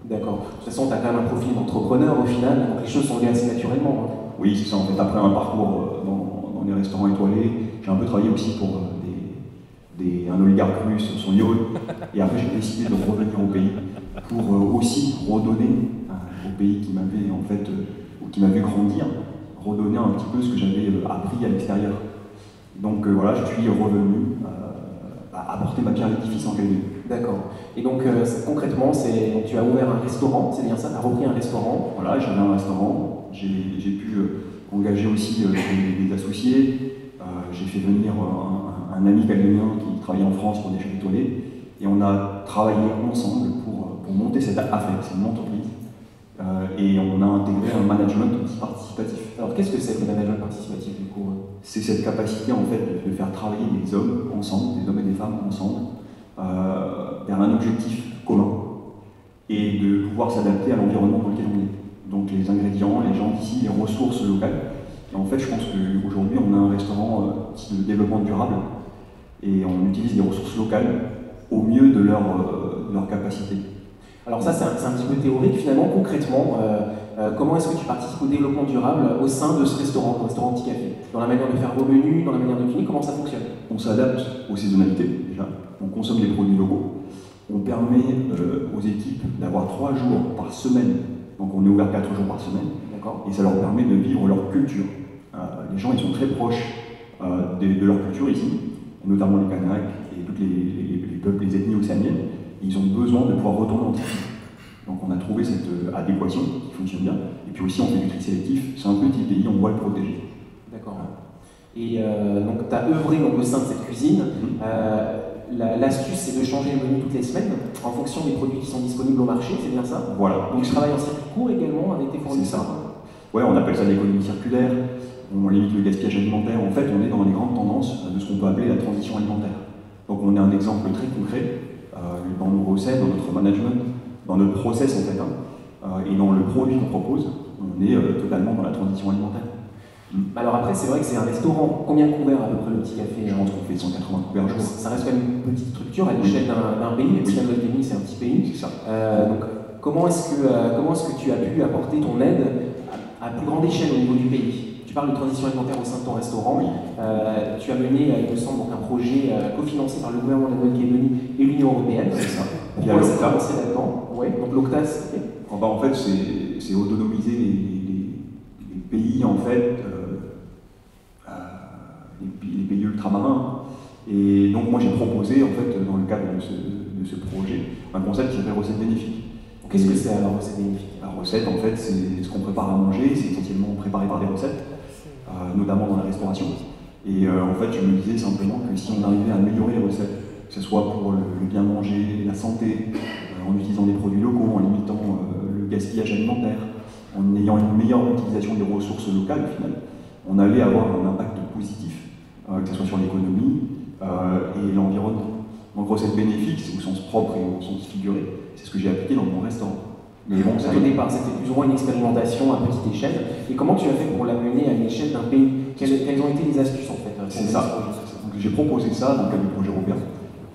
D'accord. De toute façon, tu as quand même un profil d'entrepreneur au final, donc les choses sont liées assez naturellement. Oui, c'est ça. En fait, après un parcours dans les restaurants étoilés, j'ai un peu travaillé aussi pour un oligarque russe, son yacht, et après j'ai décidé de revenir au pays pour aussi redonner au pays qui m'avait en fait, qui m'a vu grandir, redonner un petit peu ce que j'avais appris à l'extérieur. Donc voilà, je suis revenu apporter ma pierre à l'édifice en Calédonie. D'accord. Et donc concrètement, tu as ouvert un restaurant, c'est bien ça? Tu as repris un restaurant? Voilà, j'avais un restaurant, j'ai pu engager aussi des associés, j'ai fait venir un ami calédonien qui travaillait en France pour des chefs étoilés, et on a travaillé ensemble pour monter cette affaire, c'est une entreprise, et on a intégré un management aussi participatif. Alors qu'est-ce que c'est le management participatif du coup? C'est cette capacité en fait de faire travailler des hommes ensemble, des hommes et des femmes ensemble, vers un objectif commun, et de pouvoir s'adapter à l'environnement dans lequel on est. Donc les ingrédients, les gens d'ici, les ressources locales. Et en fait, je pense qu'aujourd'hui, on a un restaurant de développement durable, et on utilise les ressources locales au mieux de leur capacité. Alors ça, c'est un petit peu théorique finalement. Concrètement, comment est-ce que tu participes au développement durable au sein de ce restaurant, le restaurant Petit Café? Dans la manière de faire vos menus, dans la manière de cuisiner, comment ça fonctionne? On s'adapte aux saisonnalités déjà, on consomme des produits locaux, on permet aux équipes d'avoir 3 jours par semaine, donc on est ouvert 4 jours par semaine, et ça leur permet de vivre leur culture. Les gens ils sont très proches de leur culture ici, notamment les Kanaks et tous les peuples, les ethnies océaniennes. Ils ont besoin de pouvoir retourner en Tibet. Donc on a trouvé cette adéquation qui fonctionne bien. Et puis aussi on fait du tri sélectif, c'est un petit pays, on doit le protéger. D'accord. Et donc tu as œuvré donc, au sein de cette cuisine. L'astuce c'est de changer le menu toutes les semaines en fonction des produits qui sont disponibles au marché, c'est bien ça? Voilà. Donc tu travailles en circuit court également avec tes fournisseurs? C'est ça. Ouais, on appelle ça l'économie circulaire, on limite le gaspillage alimentaire. En fait, on est dans les grandes tendances de ce qu'on peut appeler la transition alimentaire. Donc on est un exemple très concret dans nos recettes, dans notre management, dans notre process en fait, et dans le produit qu'on propose, on est totalement dans la transition alimentaire. Alors après, c'est vrai que c'est un restaurant. Combien de couverts à peu près le Petit Café? Je pense qu'on fait 180 couverts jour. Ça reste quand même une petite structure à l'échelle d'un pays, même si la Nouvelle-Guinée c'est un petit pays. C'est ça. Donc comment est-ce que tu as pu apporter ton aide à plus grande échelle au niveau du pays? Tu parles de transition alimentaire au sein de ton restaurant. Tu as mené, il me semble, donc, un projet cofinancé par le gouvernement de la Nouvelle-Calédonie et l'Union européenne. C'est ça. Pourquoi est-ce que tu as lancé là-dedans? Ouais. Donc l'OCTAS. En fait, c'est autonomiser les pays en fait, les pays ultramarins. Et donc moi j'ai proposé en fait dans le cadre de ce projet un concept qui s'appelle recette bénéfique. Qu'est-ce que c'est alors recette bénéfique? La recette en fait c'est ce qu'on prépare à manger, c'est essentiellement préparé par des recettes, notamment dans la restauration. Et en fait je me disais simplement que si on arrivait à améliorer les recettes, que ce soit pour le bien manger, la santé, en utilisant des produits locaux, en limitant le gaspillage alimentaire, en ayant une meilleure utilisation des ressources locales au final, on allait avoir un impact positif, que ce soit sur l'économie et l'environnement. Donc recette bénéfique, c'est au sens propre et au sens figuré, c'est ce que j'ai appliqué dans mon restaurant. Mais bon, au départ, c'était plus ou moins une expérimentation à petite échelle. Et comment tu as fait pour l'amener à une échelle d'un pays? Quelles ont été les astuces en fait? C'est ça. Donc j'ai proposé ça dans le cadre du projet européen,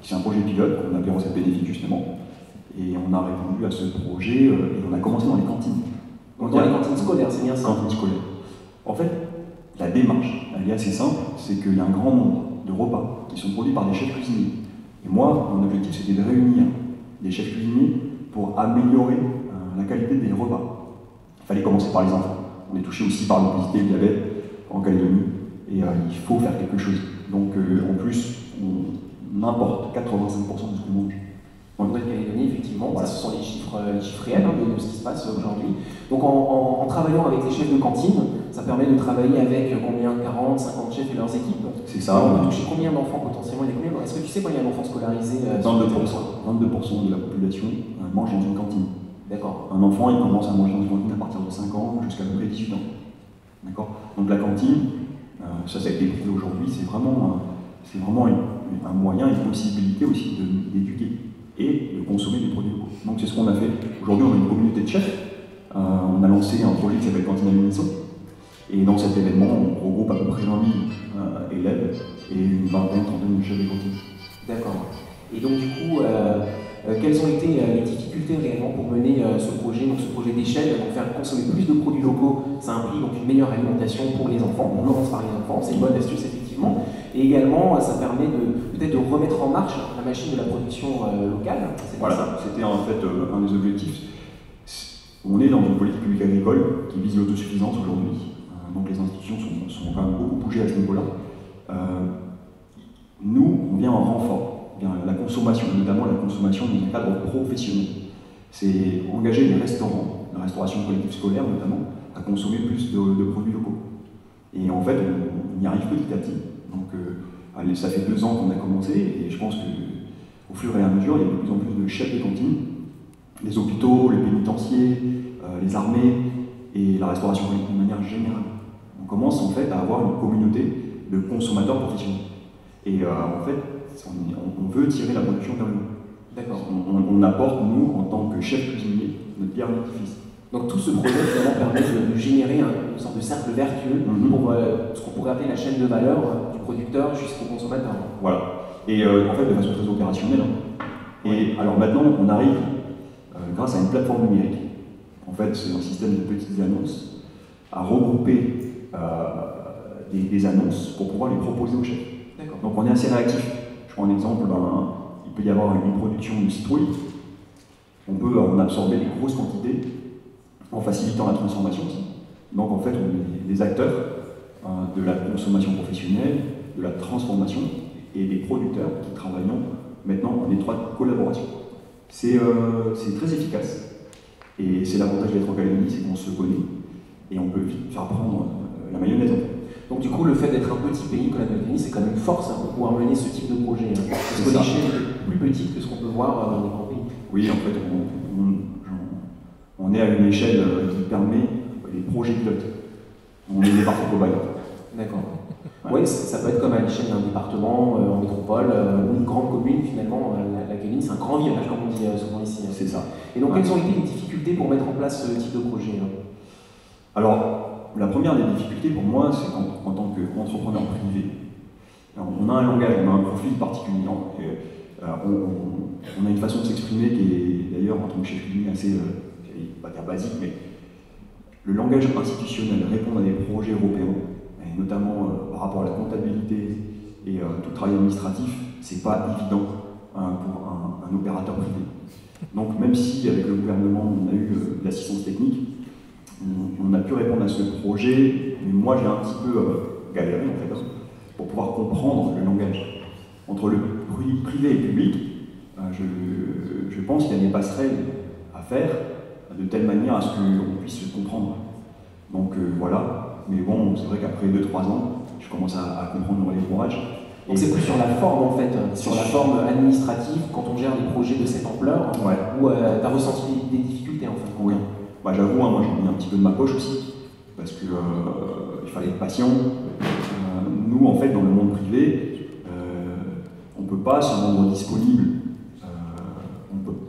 qui est un projet pilote qu'on appelait recette bénéfique justement. Et on a répondu à ce projet et on a commencé dans les cantines. Donc dans les cantines scolaires, c'est bien ça? Cantines scolaires. En fait, la démarche, elle est assez simple, c'est qu'il y a un grand nombre de repas qui sont produits par des chefs cuisiniers. Et moi, mon objectif, c'était de réunir des chefs cuisiniers pour améliorer la qualité des repas. Il fallait commencer par les enfants. On est touché aussi par l'obésité, le diabète en Calédonie, et il faut faire quelque chose. Donc en plus, on importe 85% de ce qu'on mange. En Nouvelle-Calédonie, effectivement, voilà, ce sont les chiffres réels de ce qui se passe aujourd'hui. Donc en travaillant avec les chefs de cantine, ça permet de travailler avec combien 40, 50 chefs et leurs équipes. C'est ça. On peut toucher combien d'enfants potentiellement? Est-ce que tu sais combien d'enfants scolarisés 22% de la population mange dans une cantine. D'accord. Un enfant, il commence à manger dans une cantine à partir de 5 ans jusqu'à peu près 18 ans. D'accord. Donc la cantine, ça a été prouvé aujourd'hui, c'est vraiment un moyen, une possibilité aussi d'éduquer et de consommer des produits locaux. Donc c'est ce qu'on a fait. Aujourd'hui, on a une communauté de chefs. On a lancé un projet qui s'appelle Cantine à l'unisson. Et dans cet événement, on regroupe à peu près 20 000 élèves et une vingtaine, trentaine de chefs de cantine. D'accord. Et donc du coup, quelles ont été les difficultés réellement pour mener ce projet d'échelle? Donc faire consommer plus de produits locaux, ça implique donc une meilleure alimentation pour les enfants. On commence par les enfants, c'est une bonne astuce effectivement. Et également, ça permet peut-être de remettre en marche la machine de la production locale. Voilà, c'était en fait un des objectifs. On est dans une politique publique agricole qui vise l'autosuffisance aujourd'hui. Donc les institutions sont quand même beaucoup bougées à ce niveau-là. Nous, on vient en renfort, la consommation, notamment la consommation dans un cadre professionnel. C'est engager les restaurants, la restauration collective scolaire notamment, à consommer plus de produits locaux. Et en fait, on y arrive petit à petit. Donc ça fait 2 ans qu'on a commencé, et je pense qu'au fur et à mesure, il y a de plus en plus de chefs de cantine, les hôpitaux, les pénitenciers, les armées et la restauration collective de manière générale. On commence en fait à avoir une communauté de consommateurs professionnels. Et en fait, on veut tirer la production vers le haut. D'accord. On apporte, nous, en tant que chef cuisinier, notre pierre d'édifice. Donc tout ce projet finalement permet de générer une sorte de cercle vertueux pour ce qu'on pourrait appeler la chaîne de valeur du producteur jusqu'au consommateur. Voilà. Et en fait, de façon très opérationnelle. Et alors maintenant, on arrive, grâce à une plateforme numérique, en fait, c'est un système de petites annonces, à regrouper des annonces pour pouvoir les proposer aux chefs. Donc on est assez réactif. Je prends un exemple, il peut y avoir une production de citrouille. On peut en absorber des grosses quantités en facilitant la transformation aussi. Donc en fait, on est des acteurs de la consommation professionnelle, de la transformation et des producteurs qui travaillons maintenant en étroite collaboration. C'est très efficace. Et c'est l'avantage d'être en Calédonie, c'est qu'on se connaît et on peut vite faire prendre la mayonnaise. Donc du coup, le fait d'être un petit pays comme la Nouvelle-Calédonie, c'est quand même une force pour pouvoir mener ce type de projet. Parce que l'échelle est plus petite que ce qu'on peut voir dans les grands pays. Oui, en fait, on est à une échelle qui permet les projets pilotes. On est des parties globales. D'accord. Ouais. Oui, ça peut être comme à l'échelle d'un département en métropole ou une grande commune finalement. La Calédonie, c'est un grand village comme on dit souvent ici. C'est ça. Et donc, quelles ont été les difficultés pour mettre en place ce type de projet Alors, la première des difficultés pour moi, c'est qu'en tant qu'entrepreneur privé, on a un langage, on a un profil particulier. On a une façon de s'exprimer qui est d'ailleurs en tant que chef cuisinier assez, pas dire basique, mais le langage institutionnel, répondre à des projets européens, et notamment par rapport à la comptabilité et tout le travail administratif, c'est pas évident pour un opérateur privé. Donc même si avec le gouvernement on a eu de l'assistance technique, on a pu répondre à ce projet, mais moi j'ai un petit peu galéré en fait, pour pouvoir comprendre le langage. Entre le privé et le public, je pense qu'il y a des passerelles à faire de telle manière à ce qu'on puisse se comprendre. Donc voilà, mais bon, c'est vrai qu'après 2-3 ans, je commence à comprendre les ouvrages. Donc c'est plus sur la forme en fait, sur la forme administrative, quand on gère des projets de cette ampleur, où tu as ressenti des difficultés en fait. Oui. Bah, j'avoue, moi j'en ai un petit peu de ma poche aussi, parce que il fallait être patient. Nous, en fait, dans le monde privé, on ne peut pas se rendre disponible.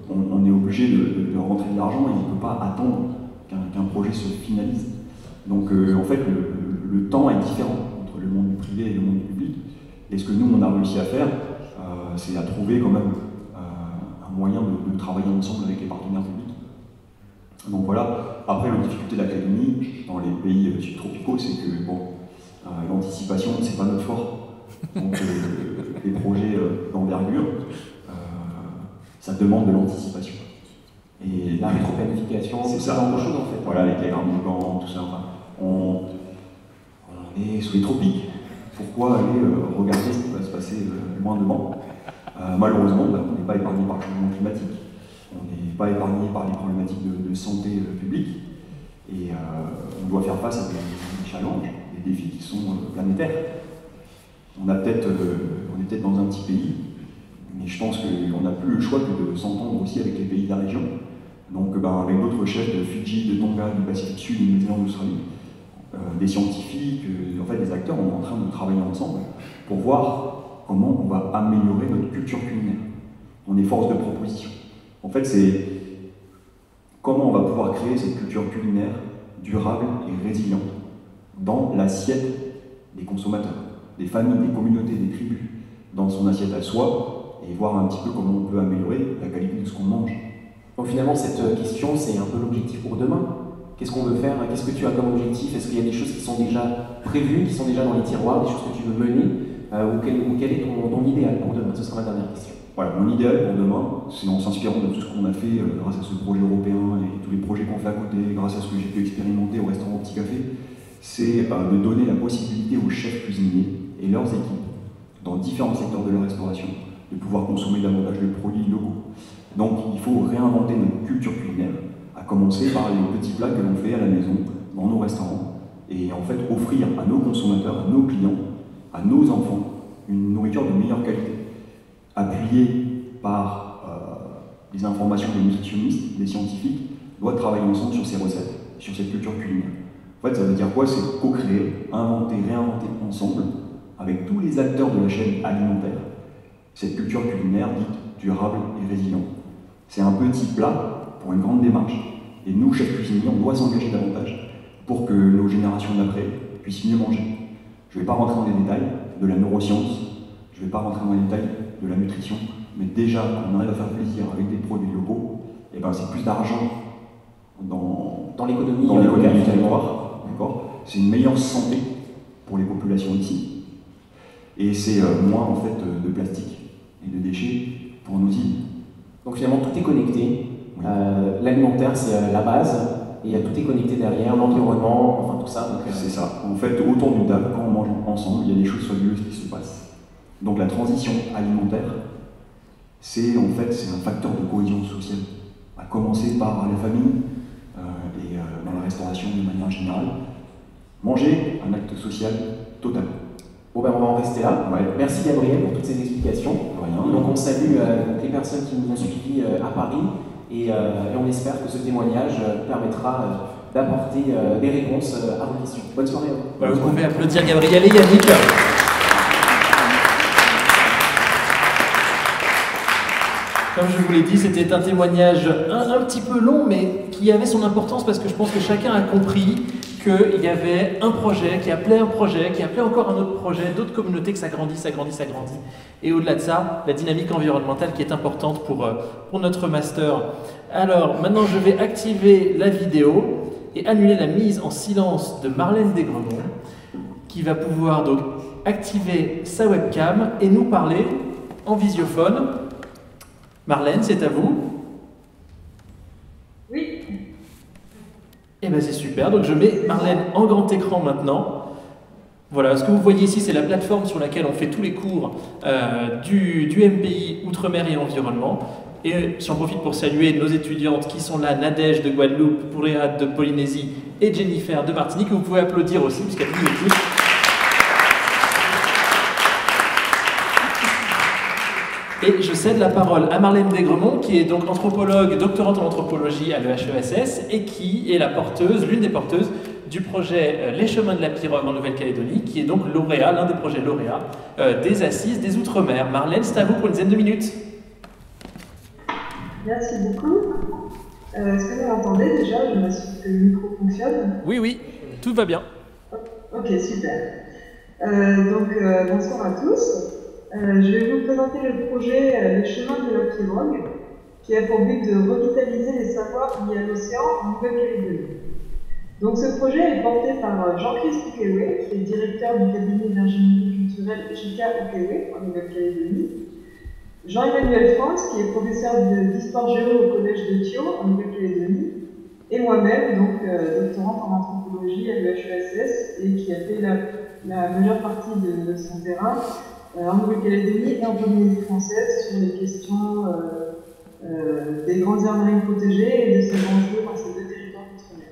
On est obligé de rentrer de l'argent et on ne peut pas attendre qu'un projet se finalise. Donc, en fait, le temps est différent entre le monde du privé et le monde du public. Et ce que nous, on a réussi à faire, c'est à trouver quand même un moyen de travailler ensemble avec les partenaires publics. Donc voilà, après la difficulté de l'Académie dans les pays subtropicaux, c'est que bon, l'anticipation, c'est pas notre fort. Donc les projets d'envergure, ça demande de l'anticipation. Et la rétro-planification, c'est ça, genre de choses en fait. Voilà, les diagrammes mouvants, tout ça. Enfin, on est sous les tropiques. Pourquoi aller regarder ce qui va se passer loin devant? Malheureusement, on n'est pas épargné par le changement climatique, on n'est pas épargné par les problématiques de santé publique, et on doit faire face à des challenges, des défis qui sont planétaires. On est peut-être dans un petit pays, mais je pense qu'on n'a plus le choix que de s'entendre aussi avec les pays de la région. Donc avec d'autres chefs de Fidji, de Tonga, du Pacifique Sud, de Nouvelle-Zélande, d'Australie, des scientifiques, en fait des acteurs, on est en train de travailler ensemble pour voir comment on va améliorer notre culture culinaire. On est force de proposition. En fait, c'est comment on va pouvoir créer cette culture culinaire durable et résiliente dans l'assiette des consommateurs, des familles, des communautés, des tribus, dans son assiette à soi, et voir un petit peu comment on peut améliorer la qualité de ce qu'on mange. Donc finalement, cette question, c'est un peu l'objectif pour demain. Qu'est-ce qu'on veut faire? Qu'est-ce que tu as comme objectif? Est-ce qu'il y a des choses qui sont déjà prévues, qui sont déjà dans les tiroirs, des choses que tu veux mener? Ou quel est ton idéal pour demain? Ce sera ma dernière question. Voilà, mon idéal pour demain, c'est en s'inspirant de tout ce qu'on a fait grâce à ce projet européen et tous les projets qu'on fait à côté, grâce à ce que j'ai pu expérimenter au restaurant Petit Café, c'est de donner la possibilité aux chefs cuisiniers et leurs équipes, dans différents secteurs de la restauration, de pouvoir consommer davantage de produits locaux. Donc il faut réinventer notre culture culinaire, à commencer par les petits plats que l'on fait à la maison, dans nos restaurants, et en fait offrir à nos consommateurs, à nos clients, à nos enfants, une nourriture de meilleure qualité, appuyée par les informations des nutritionnistes, des scientifiques, doit travailler ensemble sur ces recettes, sur cette culture culinaire. En fait, ça veut dire quoi? C'est co-créer, inventer, réinventer ensemble, avec tous les acteurs de la chaîne alimentaire, cette culture culinaire dite durable et résiliente. C'est un petit plat pour une grande démarche. Et nous, chefs cuisiniers, on doit s'engager davantage pour que nos générations d'après puissent mieux manger. Je ne vais pas rentrer dans les détails de la neuroscience, je ne vais pas rentrer dans les détails de la nutrition, mais déjà, quand on arrive à faire plaisir avec des produits locaux, et ben c'est plus d'argent dans l'économie du territoire. C'est une meilleure santé pour les populations ici. Et c'est moins en fait de plastique et de déchets pour nos îles. Donc finalement, tout est connecté. Oui. L'alimentaire, c'est la base. Et tout est connecté derrière, l'environnement, enfin tout ça. C'est ça. En fait, autour d'une table, quand on mange ensemble, il y a des choses fabuleuses qui se passent. Donc la transition alimentaire, c'est en fait un facteur de cohésion sociale. À commencer par la famille et dans la restauration de manière générale. Manger, un acte social total. Bon ben on va en rester là. Ouais. Merci Gabriel pour toutes ces explications. Rien. Donc on salue les personnes qui nous ont suivis à Paris. Et on espère que ce témoignage permettra d'apporter des réponses à vos questions. Bonne soirée. Vous pouvez applaudir Gabriel et Yannick. Comme je vous l'ai dit, c'était un témoignage un petit peu long, mais qui avait son importance parce que je pense que chacun a compris qu'il y avait un projet, qui appelait encore un autre projet, d'autres communautés, que ça grandit. Et au-delà de ça, la dynamique environnementale qui est importante pour notre master. Alors, maintenant, je vais activer la vidéo et annuler la mise en silence de Marlène Desgremont, qui va pouvoir donc activer sa webcam et nous parler en visiophone. Marlène, c'est à vous. Oui. Eh bien c'est super, donc je mets Marlène en grand écran maintenant. Voilà, ce que vous voyez ici, c'est la plateforme sur laquelle on fait tous les cours du MPI Outre-mer et Environnement. Et j'en profite pour saluer nos étudiantes qui sont là, Nadège de Guadeloupe, Pouréade de Polynésie et Jennifer de Martinique, que vous pouvez applaudir aussi, puisqu'elles nous écoutent. Et je cède la parole à Marlène Desgremont, qui est donc anthropologue, doctorante en anthropologie à l'EHESS et qui est l'une des porteuses du projet Les Chemins de la Pirogue en Nouvelle-Calédonie, qui est donc lauréat, l'un des projets lauréats des Assises des Outre-mer. Marlène, c'est à vous pour une dizaine de minutes. Merci beaucoup. Est-ce que vous m'entendez déjà? Je m'assure que le micro fonctionne. Oui, tout va bien. Ok, super. Bonsoir à tous. Je vais vous présenter le projet Les Chemins de la Pirogue, qui a pour but de revitaliser les savoirs liés à l'océan en Nouvelle-Calédonie. Donc ce projet est porté par Jean-Christophe Okewe, qui est directeur du cabinet d'ingénierie culturelle Chika Okewe en Nouvelle-Calédonie, Jean-Emmanuel France, qui est professeur d'histoire géo au collège de Thio en Nouvelle-Calédonie, et moi-même, donc doctorante en anthropologie à l'EHESS, et qui a fait la majeure partie de son terrain en Nouvelle-Calédonie et en Polynésie française sur les questions des grandes aires marines protégées et de ses enjeux dans ces deux territoires d'outre-mer.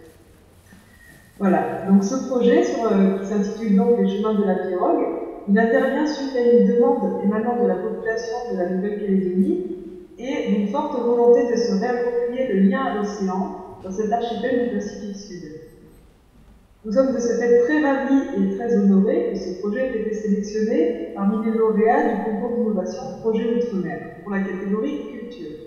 Voilà, donc ce projet qui s'intitule donc Les chemins de la pirogue, il intervient suite à une demande émanant de la population de la Nouvelle-Calédonie et d'une forte volonté de se réapproprier le lien à l'océan dans cet archipel du Pacifique Sud. Nous sommes de ce fait très ravis et très honorés que ce projet ait été sélectionné parmi les lauréats du concours d'innovation Projet Outre-mer pour la catégorie Culture.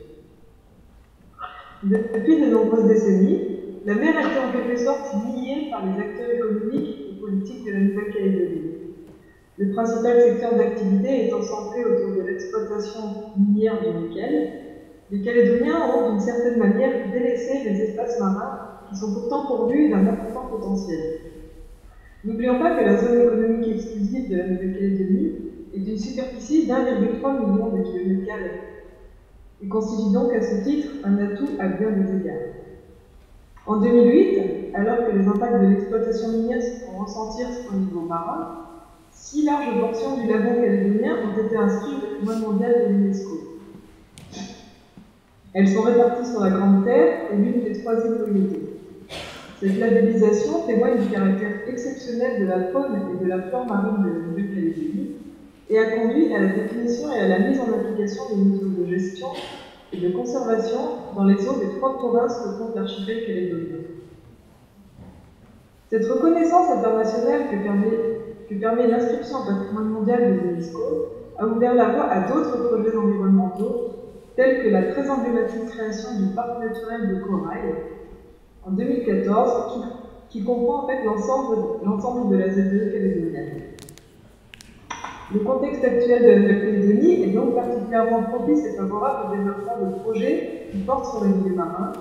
Depuis de nombreuses décennies, la mer a été en quelque sorte liée par les acteurs économiques et politiques de la Nouvelle-Calédonie. Le principal secteur d'activité étant centré autour de l'exploitation minière du nickel, les Calédoniens ont d'une certaine manière délaissé les espaces marins qui sont pourtant pourvus d'un important potentiel. N'oublions pas que la zone économique exclusive de la Nouvelle-Calédonie est d'une superficie d'1,3 million de kilomètres carrés et constitue donc à ce titre un atout à bien des égards. En 2008, alors que les impacts de l'exploitation minière se font ressentir au niveau marin, 6 larges portions du lagon calédonien ont été inscrites au patrimoine mondial de l'UNESCO. Elles sont réparties sur la Grande Terre et l'une des 3 îles Loyauté. Cette labellisation témoigne du caractère exceptionnel de la faune et de la flore marine de la Nouvelle-Calédonie et a conduit à la définition et à la mise en application des mesures de gestion et de conservation dans les eaux des 3 provinces que compte l'archipel calédonien. Cette reconnaissance internationale que permet l'inscription au patrimoine mondial de l'UNESCO a ouvert la voie à d'autres projets environnementaux, tels que la très emblématique création du parc naturel de Corail en 2014, qui comprend en fait l'ensemble de la ZEE calédonienne. Le contexte actuel de la Nouvelle-Calédonie est donc particulièrement propice et favorable au développement de projets qui portent sur les milieux marins,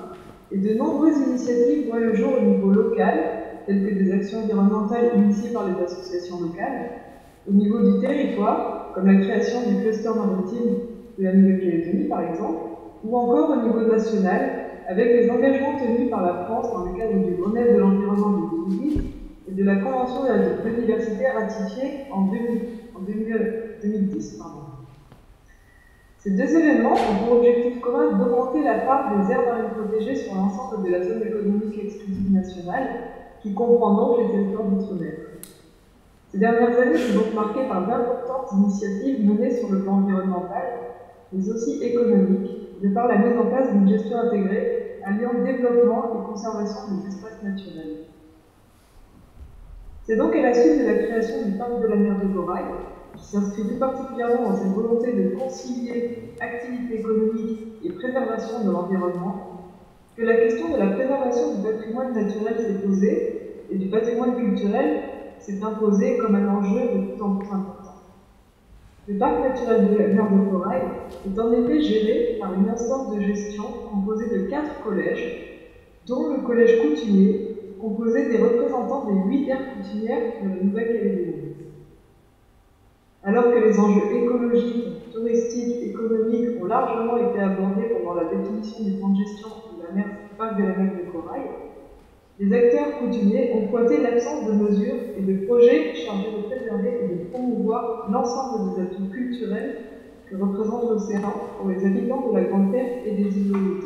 et de nombreuses initiatives voient le jour au niveau local, telles que des actions environnementales initiées par les associations locales, au niveau du territoire, comme la création du cluster maritime de la Nouvelle-Calédonie par exemple, ou encore au niveau national, avec les engagements tenus par la France dans le cadre du Grenelle de l'environnement de 2008 et de la Convention de la biodiversité ratifiée en 2010. Ces 2 événements ont pour objectif commun d'augmenter la part des aires marines protégées sur l'ensemble de la zone économique exclusive nationale, qui comprend donc les territoires d'outre-mer. Ces dernières années sont donc marquées par d'importantes initiatives menées sur le plan environnemental, mais aussi économique, de par la mise en place d'une gestion intégrée alliant développement et conservation des espaces naturels. C'est donc à la suite de la création du parc de la mer de Corail, qui s'inscrit tout particulièrement dans cette volonté de concilier activité économique et préservation de l'environnement, que la question de la préservation du patrimoine naturel s'est posée et du patrimoine culturel s'est imposée comme un enjeu de plus en plus important. Le parc naturel de la mer de Corail est en effet géré par une instance de gestion composée de 4 collèges, dont le collège coutumier, composé des représentants des 8 aires coutumières de la Nouvelle-Calédonie. Alors que les enjeux écologiques, touristiques, économiques ont largement été abordés pendant la définition du plan de gestion du parc de la mer de Corail, les acteurs coutumiers ont pointé l'absence de mesures et de projets chargés de préserver et de promouvoir l'ensemble des atouts culturels que représente l'océan pour les habitants de la Grande Terre et des îles Loyauté.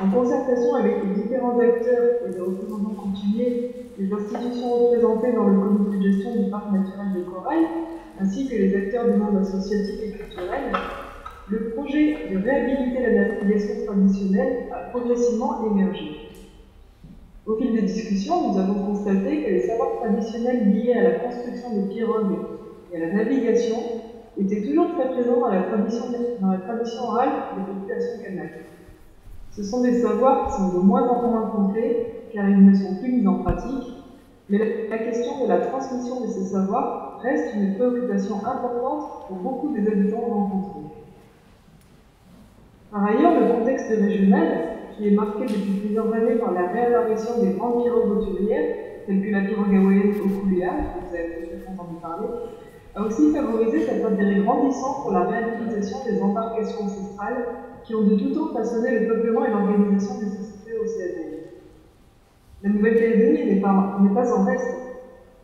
En concertation avec les différents acteurs et les représentants coutumiers, les institutions représentées dans le comité de gestion du parc naturel de Corail, ainsi que les acteurs du monde associatif et culturel, le projet de réhabiliter la navigation traditionnelle a progressivement émergé. Au fil des discussions, nous avons constaté que les savoirs traditionnels liés à la construction de pirogues et à la navigation étaient toujours très présents dans la tradition orale des populations kanaks. Ce sont des savoirs qui sont de moins en moins complets car ils ne sont plus mis en pratique, mais la question de la transmission de ces savoirs reste une préoccupation importante pour beaucoup des habitants rencontrés. Par ailleurs, le contexte régional, qui est marqué depuis plusieurs années par la réapparition des grandes pirogues hauturières, telles que la pirogue hawaïenne Okule'a, dont vous avez peut-être entendu parler, a aussi favorisé cet intérêt grandissant pour la réhabilitation des embarcations ancestrales qui ont de tout temps façonné le peuplement et l'organisation des sociétés océaniennes. La Nouvelle-Calédonie n'est pas en reste.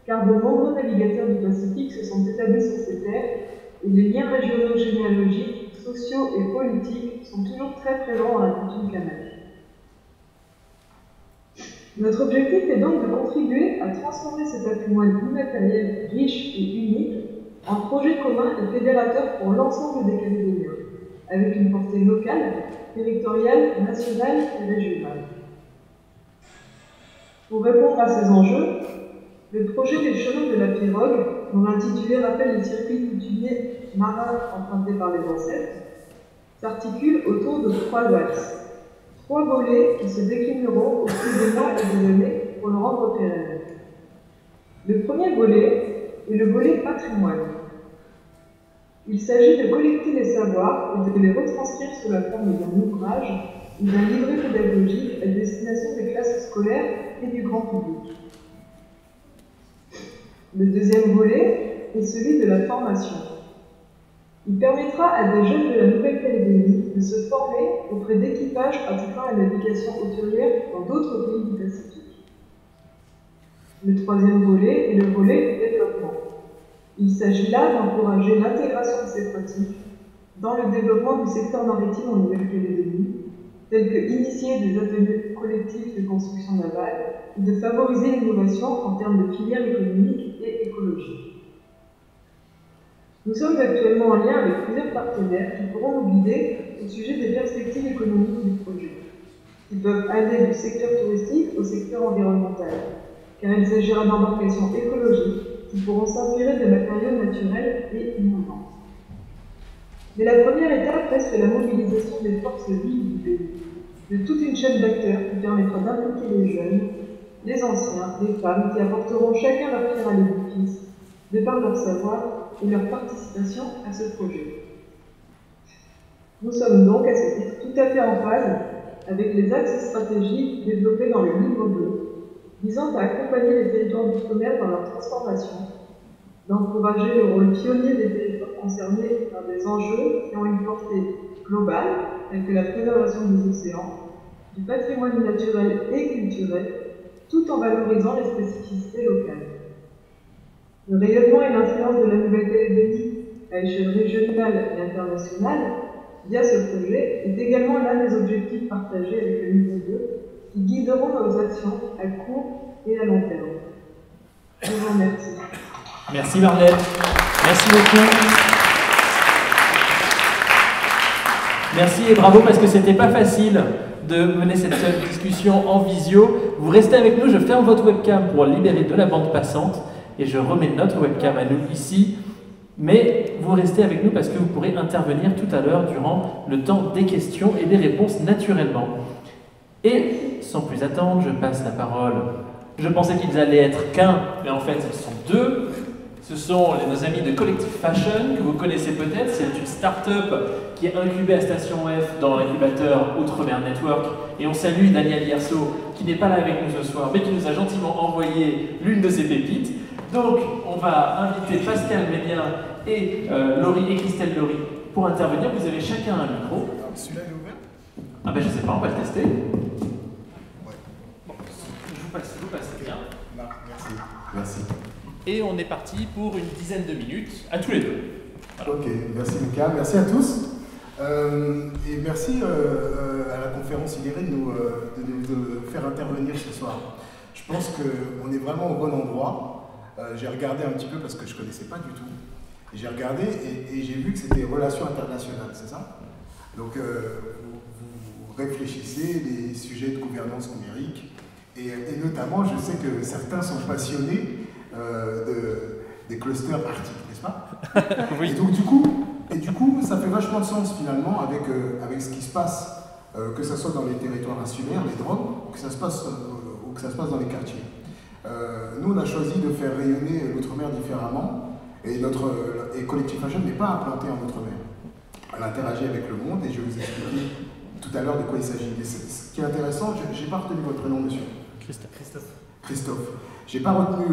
car de nombreux navigateurs du Pacifique se sont établis sur ces terres et les liens régionaux généalogiques, sociaux et politiques sont toujours très présents dans la culture kanak. Notre objectif est donc de contribuer à transformer ce patrimoine immatériel riche et unique en projet commun et fédérateur pour l'ensemble des Calédoniens, avec une portée locale, territoriale, nationale et régionale. Pour répondre à ces enjeux, le projet des chemins de la pirogue, dont l'intitulé rappelle les circuits coutumiers marins empruntés par les ancêtres, s'articule autour de 3 axes. 3 volets qui se déclineront au fil des mois et des années pour le rendre pérenne. Le premier volet est le volet patrimoine. Il s'agit de collecter les savoirs et de les retranscrire sous la forme d'un ouvrage ou d'un livret pédagogique à destination des classes scolaires et du grand public. Le deuxième volet est celui de la formation. Il permettra à des jeunes de la Nouvelle-Calédonie de se former auprès d'équipages pratiquant la navigation hauturière dans d'autres pays du Pacifique. Le troisième volet est le volet développement. Il s'agit là d'encourager l'intégration de ces pratiques dans le développement du secteur maritime en Nouvelle-Calédonie, tel que initier des ateliers collectifs de construction navale et de favoriser l'innovation en termes de filières économiques et écologiques. Nous sommes actuellement en lien avec plusieurs partenaires qui pourront nous guider au sujet des perspectives économiques du projet, qui peuvent aller du secteur touristique au secteur environnemental, car il s'agira d'embarcations écologiques qui pourront s'inspirer de matériaux naturels et innovants. Mais la première étape reste la mobilisation des forces vives du pays, de toute une chaîne d'acteurs qui permettra d'impliquer les jeunes, les anciens, les femmes qui apporteront chacun leur pierre à l'édifice, de par leur savoir et leur participation à ce projet. Nous sommes donc à ce titre tout à fait en phase avec les axes stratégiques développés dans le livre bleu, visant à accompagner les territoires d'outre-mer dans leur transformation, d'encourager le rôle pionnier des territoires concernés par des enjeux qui ont une portée globale, telle que la préservation des océans, du patrimoine naturel et culturel, tout en valorisant les spécificités locales. Le rayonnement et l'influence de la Nouvelle-Calédonie à échelle régionale et internationale, via ce projet, est également l'un des objectifs partagés avec le niveau 2, qui guideront nos actions à court et à long terme. Je vous remercie. Merci Marlène. Merci beaucoup. Merci et bravo parce que c'était pas facile de mener cette discussion en visio. Vous restez avec nous, je ferme votre webcam pour libérer de la bande passante. Et je remets notre webcam à nous ici, mais vous restez avec nous parce que vous pourrez intervenir tout à l'heure durant le temps des questions et des réponses naturellement. Et sans plus attendre, je passe la parole. Je pensais qu'ils allaient être qu'un, mais en fait ils sont 2. Ce sont nos amis de Collective Fashion, que vous connaissez peut-être. C'est une start-up qui est incubée à Station F dans l'incubateur Outre-mer Network. Et on salue Daniel Yerso, qui n'est pas là avec nous ce soir, mais qui nous a gentiment envoyé l'une de ses pépites. Donc, on va inviter Pascal Ménien et Laurie et Christelle Laurie pour intervenir. Vous avez chacun un micro. Celui-là est ouvert? Ah ben je sais pas, on va le tester. Ouais. Bon, vous passez bien. Là, merci. Merci. Et on est parti pour une dizaine de minutes, à tous les deux. Voilà. Ok, merci Mika, merci à tous. Et merci à la conférence ILERE de nous faire intervenir ce soir. Je pense qu'on est vraiment au bon endroit. J'ai regardé un petit peu parce que je ne connaissais pas du tout. J'ai regardé et j'ai vu que c'était relations internationales, c'est ça? Donc vous réfléchissez les sujets de gouvernance numérique et notamment je sais que certains sont passionnés des clusters arctiques, n'est-ce pas? Oui. Et donc du coup, ça fait vachement de sens finalement avec ce qui se passe, que ce soit dans les territoires insulaires, les drones, ou que ça se passe dans les quartiers. Nous, on a choisi de faire rayonner l'outre-mer différemment, et Collective Fashion n'est pas implanté en outre-mer. Elle interagit avec le monde, et je vais vous expliquer tout à l'heure de quoi il s'agit. Mais ce qui est intéressant, je n'ai pas retenu votre prénom, monsieur. Christophe. J'ai pas retenu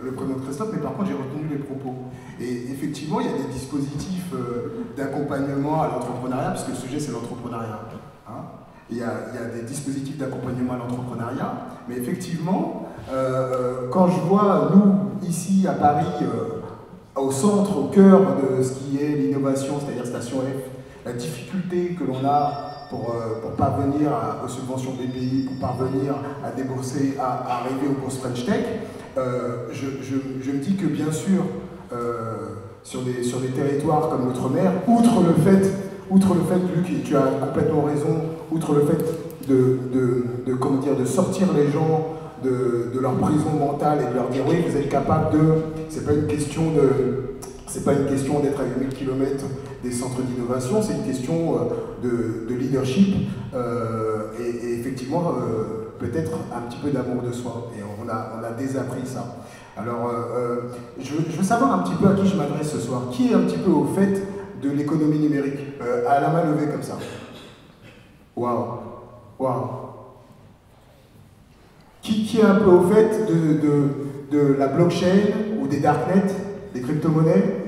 le prénom de Christophe, mais par contre, j'ai retenu les propos. Et effectivement, il y a des dispositifs d'accompagnement à l'entrepreneuriat, puisque le sujet, c'est l'entrepreneuriat. Hein. Il y a des dispositifs d'accompagnement à l'entrepreneuriat, mais effectivement, Quand je vois, nous, ici à Paris, au centre, au cœur de ce qui est l'innovation, c'est-à-dire Station F, la difficulté que l'on a pour parvenir aux subventions BPI, pour parvenir à débourser, à arriver aux bourses French Tech, je me dis que bien sûr, sur des territoires comme l'Outre-mer, outre le fait, Luc, et tu as complètement raison, outre le fait de sortir les gens de leur prison mentale et de leur dire oui, vous êtes capable de... C'est pas une question d'être à 8000 km des centres d'innovation, c'est une question de leadership et effectivement peut-être un petit peu d'amour de soi. Et on a désappris ça. Alors, je veux savoir un petit peu à qui je m'adresse ce soir. Qui est un petit peu au fait de l'économie numérique à la main levée comme ça. Waouh. Qui est un peu au fait de la blockchain ou des darknets, des crypto-monnaies?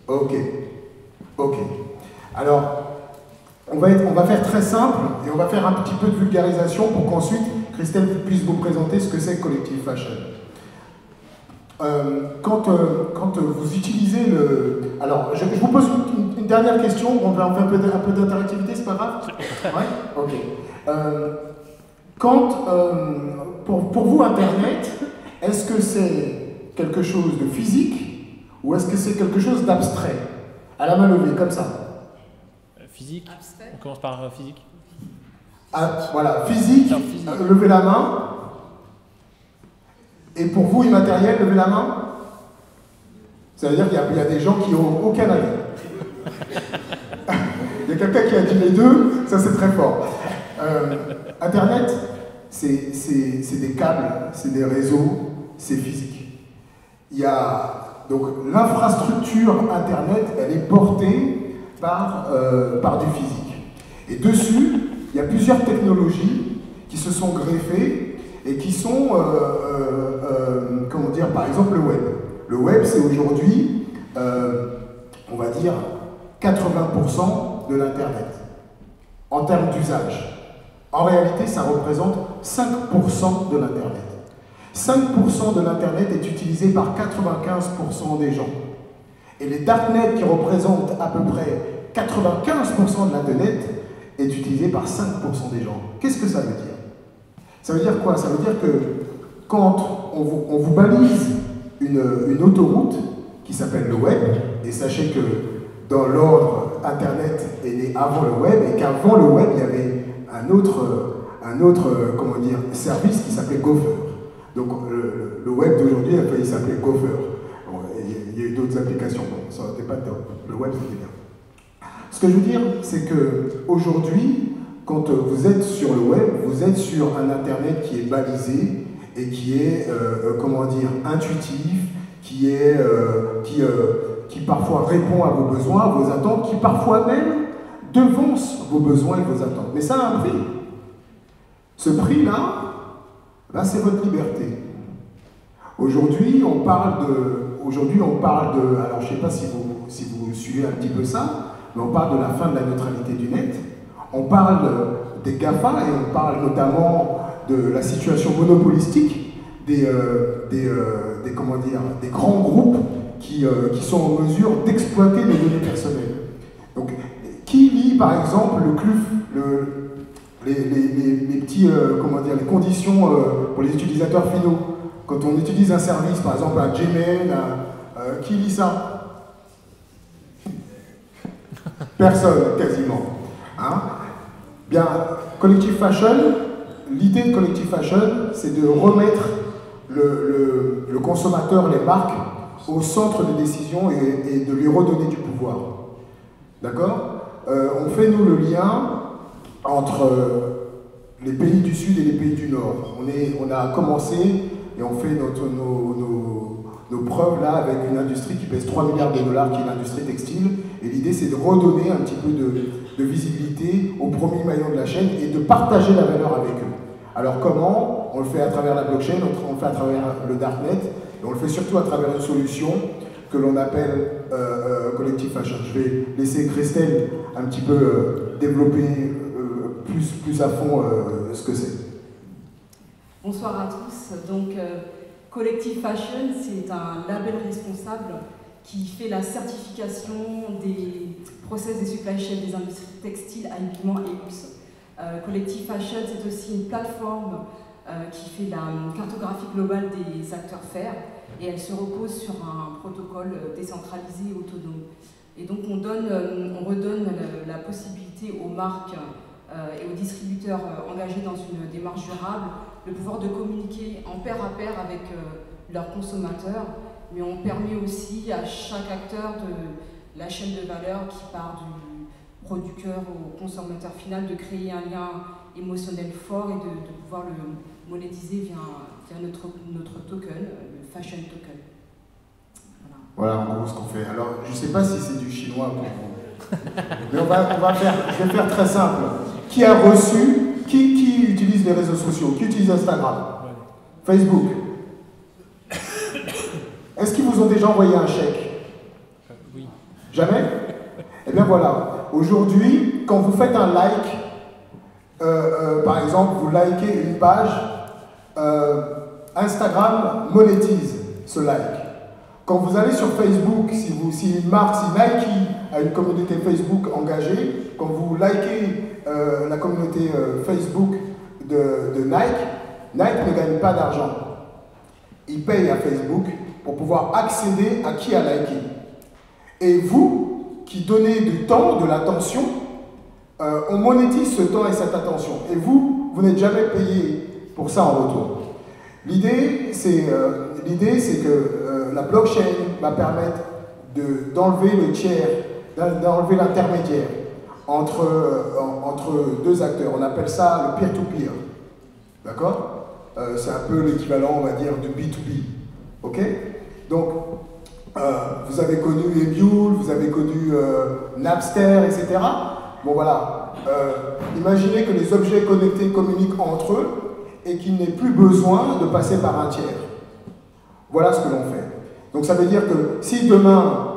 Ok. Alors, on va faire très simple et on va faire un petit peu de vulgarisation pour qu'ensuite Christelle puisse vous présenter ce que c'est que Collective Fashion. Quand vous utilisez le... Alors, je vous pose une dernière question, on va en faire un peu d'interactivité, c'est pas grave? Ouais. Ok. Pour vous, Internet, est-ce que c'est quelque chose de physique ou est-ce que c'est quelque chose d'abstrait? À la main levée, comme ça. Physique. On commence par physique. Ah, voilà, physique, levez la main. Et pour vous, immatériel, levez la main. Ça veut dire qu'il y a des gens qui n'ont aucun avis. Il y a quelqu'un qui a dit les deux, ça c'est très fort. Internet, c'est des câbles, c'est des réseaux, c'est physique. Il y a donc l'infrastructure Internet, elle est portée par du physique. Et dessus, il y a plusieurs technologies qui se sont greffées et qui sont, comment dire, par exemple le web. Le web, c'est aujourd'hui, on va dire, 80% de l'Internet, en termes d'usage. En réalité, ça représente 5% de l'Internet. 5% de l'Internet est utilisé par 95% des gens. Et les darknets, qui représentent à peu près 95% de l'Internet, est utilisé par 5% des gens. Qu'est-ce que ça veut dire? Ça veut dire quoi? Ça veut dire que quand on vous balise une autoroute qui s'appelle le web, et sachez que dans l'ordre, Internet est né avant le web, et qu'avant le web, il y avait un autre comment dire, service qui s'appelait Gopher. Donc le web d'aujourd'hui a failli s'appeler Gopher. Bon, il y a eu d'autres applications, bon, ça n'était pas top. Le web, c'était bien. Ce que je veux dire, c'est qu'aujourd'hui, quand vous êtes sur le web, vous êtes sur un Internet qui est balisé et qui est, comment dire, intuitif, qui parfois répond à vos besoins, à vos attentes, qui parfois même devance vos besoins et vos attentes. Mais ça a un prix. Ce prix-là, ben, c'est votre liberté. Aujourd'hui, on parle de... Alors, je ne sais pas si vous suivez un petit peu ça, mais on parle de la fin de la neutralité du net. On parle des GAFA et on parle notamment de la situation monopolistique des grands groupes qui sont en mesure d'exploiter les données personnelles. Donc, qui lit par exemple le CLUF, les petits, les conditions pour les utilisateurs finaux? Quand on utilise un service, par exemple un Gmail, qui lit ça? Personne, quasiment. Hein? Bien, Collective Fashion, l'idée de Collective Fashion, c'est de remettre le consommateur, les marques, au centre des décisions et de lui redonner du pouvoir. D'accord? On fait, nous, le lien entre les pays du Sud et les pays du Nord. On a commencé et on fait nos preuves là avec une industrie qui pèse 3 milliards de dollars, qui est l'industrie textile. Et l'idée, c'est de redonner un petit peu de visibilité aux premiers maillons de la chaîne et de partager la valeur avec eux. Alors comment? On le fait à travers la blockchain, on le fait à travers le darknet, et on le fait surtout à travers une solution que l'on appelle Collective Fashion. Je vais laisser Christelle un petit peu développer plus à fond ce que c'est. Bonsoir à tous. Donc, Collective Fashion, c'est un label responsable qui fait la certification des process des supply chains des industries textiles, habillement et luxe. Collective Fashion, c'est aussi une plateforme qui fait la cartographie globale des acteurs fers et elle se repose sur un protocole décentralisé et autonome. Et donc on redonne la possibilité aux marques et aux distributeurs engagés dans une démarche durable le pouvoir de communiquer en pair à pair avec leurs consommateurs, mais on permet aussi à chaque acteur de la chaîne de valeur qui part du producteur au consommateur final de créer un lien émotionnel fort et de pouvoir le monétiser via notre token, le Fashion Token. Voilà en gros ce qu'on fait. Alors je ne sais pas si c'est du chinois pour vous, mais je vais faire très simple. Qui a reçu, qui utilise les réseaux sociaux, qui utilise Instagram, Facebook? Est-ce qu'ils vous ont déjà envoyé un chèque? Oui. Jamais? Eh bien voilà, aujourd'hui, quand vous faites un like, par exemple, vous likez une page, Instagram monétise ce like. Quand vous allez sur Facebook, si Nike a une communauté Facebook engagée, quand vous likez la communauté Facebook de Nike, Nike ne gagne pas d'argent. Il paye à Facebook pour pouvoir accéder à qui a liké. Et vous, qui donnez du temps, de l'attention, on monétise ce temps et cette attention. Et vous n'êtes jamais payé pour ça en retour. L'idée, c'est que la blockchain va permettre d'enlever le tiers, d'enlever l'intermédiaire entre deux acteurs. On appelle ça le peer-to-peer. D'accord? C'est un peu l'équivalent, on va dire, de B2B. Ok? Donc, vous avez connu Emule, vous avez connu Napster, etc. Bon voilà. Imaginez que les objets connectés communiquent entre eux et qu'il n'ait plus besoin de passer par un tiers. Voilà ce que l'on fait. Donc ça veut dire que si demain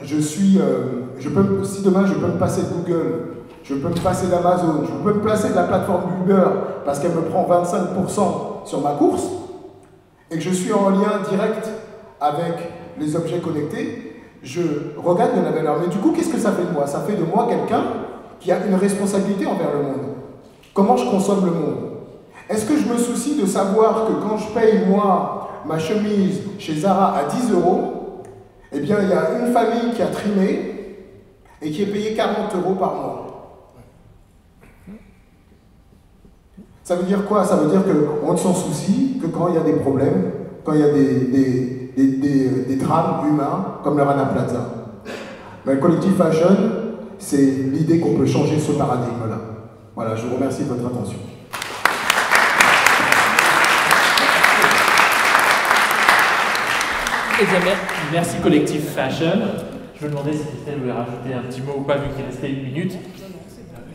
si demain je peux me passer de Google, je peux me passer d'Amazon, je peux me passer de la plateforme Uber parce qu'elle me prend 25% sur ma course et que je suis en lien direct avec les objets connectés, je regagne de la valeur. Mais du coup, qu'est-ce que ça fait de moi? Ça fait de moi quelqu'un qui a une responsabilité envers le monde. Comment je consomme le monde? Est-ce que je me soucie de savoir que quand je paye, moi, ma chemise chez Zara à 10 €, eh bien, il y a une famille qui a trimé et qui est payée 40 € par mois. Ça veut dire quoi? Ça veut dire qu'on ne s'en soucie que quand il y a des problèmes, quand il y a des drames humains, comme le Rana Plaza. Mais Collective Fashion, c'est l'idée qu'on peut changer ce paradigme-là. Voilà, je vous remercie de votre attention. Eh bien, merci Collective Fashion. Je me demandais si Christelle voulait rajouter un petit mot ou pas, vu qu'il restait 1 minute.